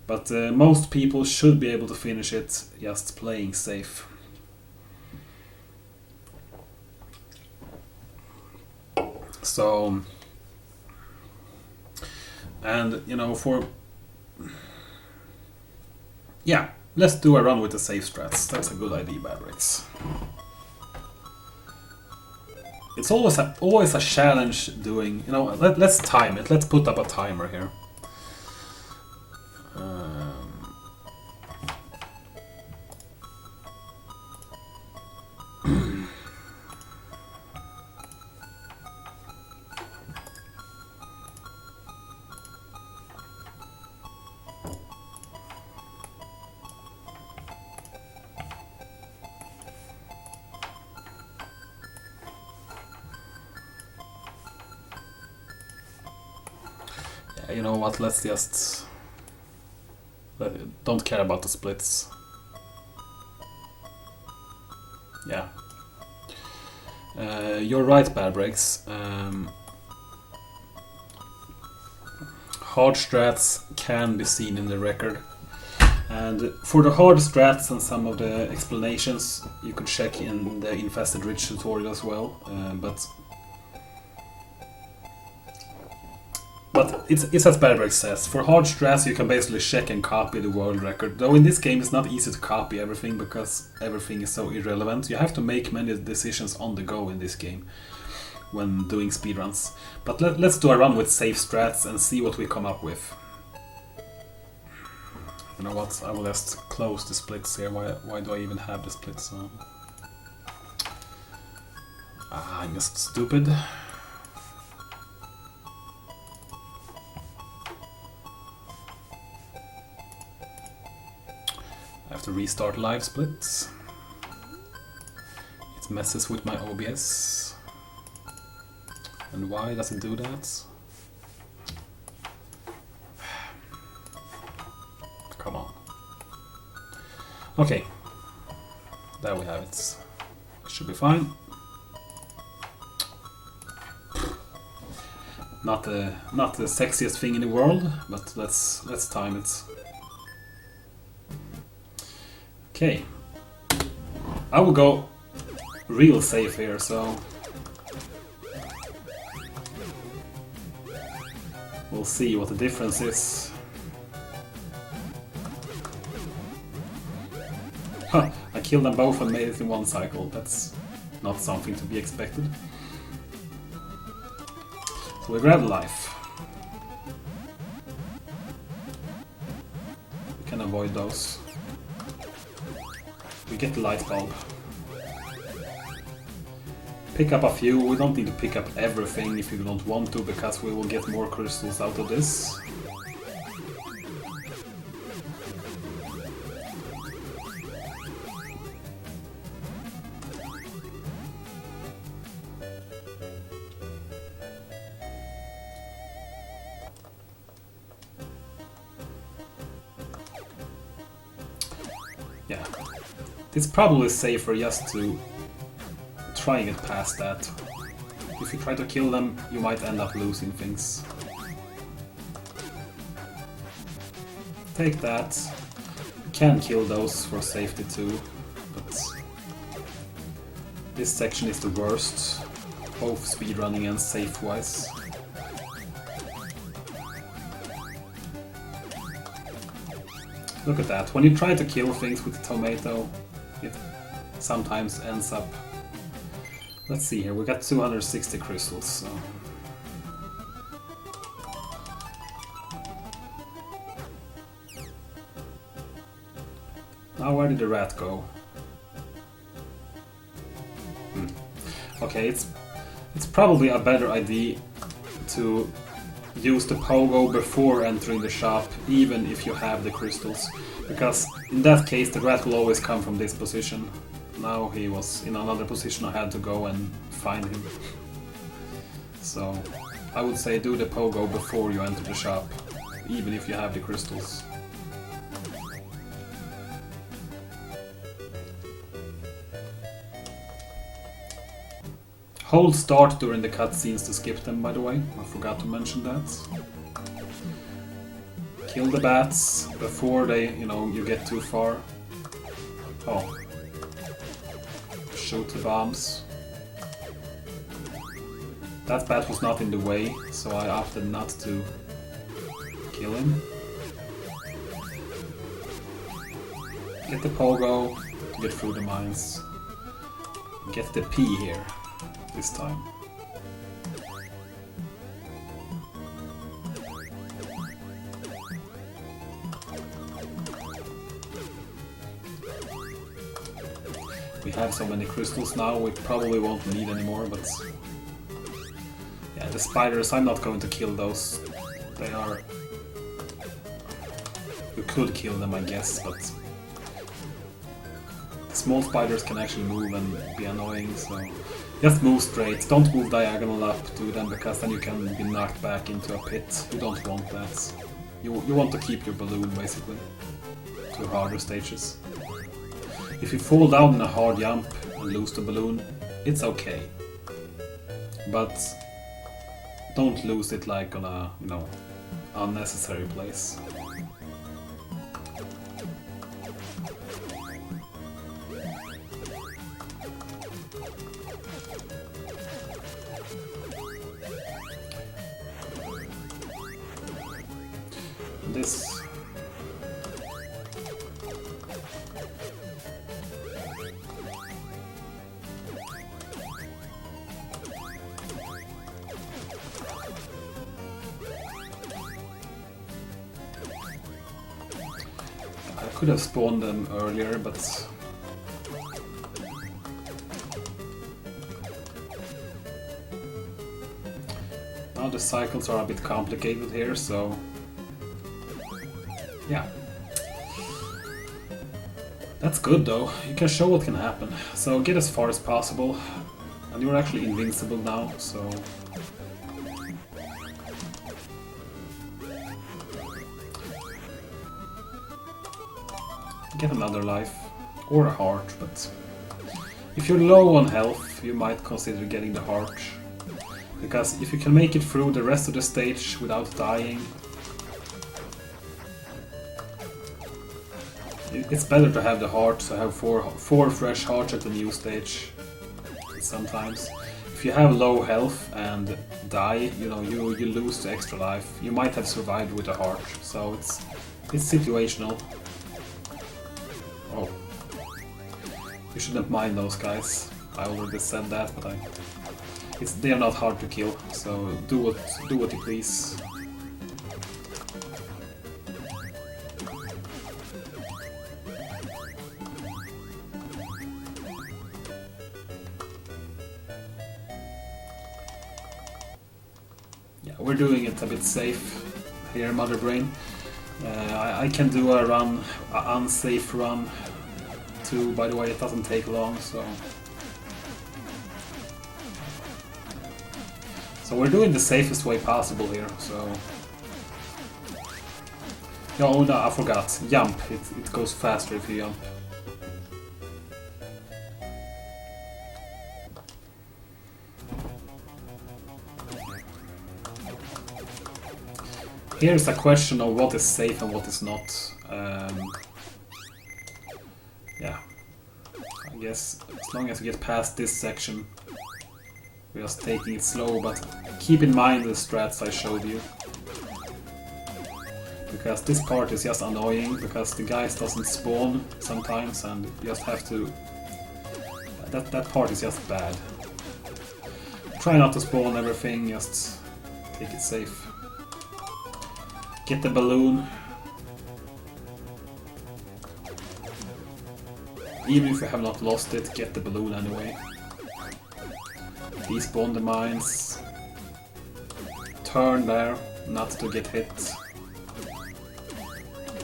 But most people should be able to finish it just playing safe. So, and you know, yeah, let's do a run with the safe strats. That's a good idea, Babrix. It's always a challenge doing, you know, let's time it. Let's put up a timer here. You know what, let's just don't care about the splits. Yeah. You're right, Babrix. Hard strats can be seen in the record. And for the hard strats and some of the explanations, you could check in the Infested Ridge tutorial as well. But it's as Babrix says, for hard strats you can basically check and copy the world record. Though in this game it's not easy to copy everything because everything is so irrelevant. You have to make many decisions on the go in this game when doing speedruns. But let's do a run with safe strats and see what we come up with. You know what? I will just close the splits here. Why do I even have the splits on? I'm just stupid. I have to restart live splits. It messes with my OBS. And why does it do that? Come on. Okay. There we have it. Should be fine. Not the sexiest thing in the world, but let's time it. Okay. I will go real safe here, so we'll see what the difference is. Huh, I killed them both and made it in one cycle. That's not something to be expected. So we grab life. We can avoid those. We get the light bulb. Pick up a few. We don't need to pick up everything if you don't want to, because we will get more crystals out of this. Yeah, it's probably safer just to try and get past that. If you try to kill them, you might end up losing things. Take that. You can kill those for safety too, but this section is the worst, both speedrunning and safe-wise. Look at that, when you try to kill things with the tomato, it sometimes ends up... Let's see here, we got 260 crystals, so... Now where did the rat go? Okay, it's probably a better idea to use the pogo before entering the shop, even if you have the crystals, because in that case the rat will always come from this position. Now he was in another position, I had to go and find him. So I would say do the pogo before you enter the shop, even if you have the crystals. Hold start during the cutscenes to skip them, by the way. I forgot to mention that. Kill the bats before they, you get too far. Oh. Shoot the bombs. That bat was not in the way, so I opted not to kill him. Get the pogo to get through the mines. Get the P here. This time. We have so many crystals now, we probably won't need any more, but... Yeah, the spiders, I'm not going to kill those. They are... You could kill them, I guess, but... The small spiders can actually move and be annoying, so... Just move straight, don't move diagonal up to them, because then you can be knocked back into a pit. You don't want that. You want to keep your balloon, basically, to harder stages. If you fall down in a hard jump and lose the balloon, it's okay. But don't lose it like on a, unnecessary place. This Could have spawned them earlier, but... Now the cycles are a bit complicated here, so... Yeah. That's good though, you can show what can happen. So get as far as possible. And you're actually invincible now, so... Get another life. Or a heart, but... If you're low on health, you might consider getting the heart. Because if you can make it through the rest of the stage without dying... It's better to have the heart, to have four fresh hearts at the new stage. Sometimes. If you have low health and die, you know, you lose the extra life. You might have survived with a heart, so it's situational. Oh. You shouldn't mind those guys. I already said that, but they are not hard to kill, so do what you please. We're doing it a bit safe here, Mother Brain. I can do a run, an unsafe run too, by the way, it doesn't take long, so... So we're doing the safest way possible here, so... Oh no, I forgot, jump, it goes faster if you jump. Here's a question of what is safe and what is not. Yeah, I guess as long as we get past this section, we're just taking it slow, but keep in mind the strats I showed you. Because this part is just annoying, because the guys doesn't spawn sometimes and you just have to... That part is just bad. Try not to spawn everything, just take it safe. Get the balloon. Even if you have not lost it, get the balloon anyway. Despawn the mines. Turn there, not to get hit.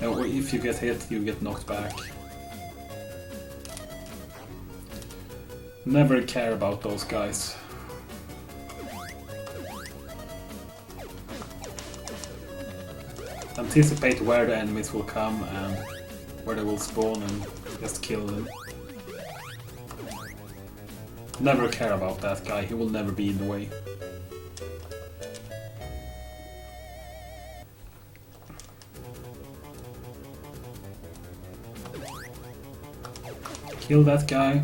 Or if you get hit, you get knocked back. Never care about those guys. Anticipate where the enemies will come and where they will spawn and just kill them. Never care about that guy, he will never be in the way. Kill that guy.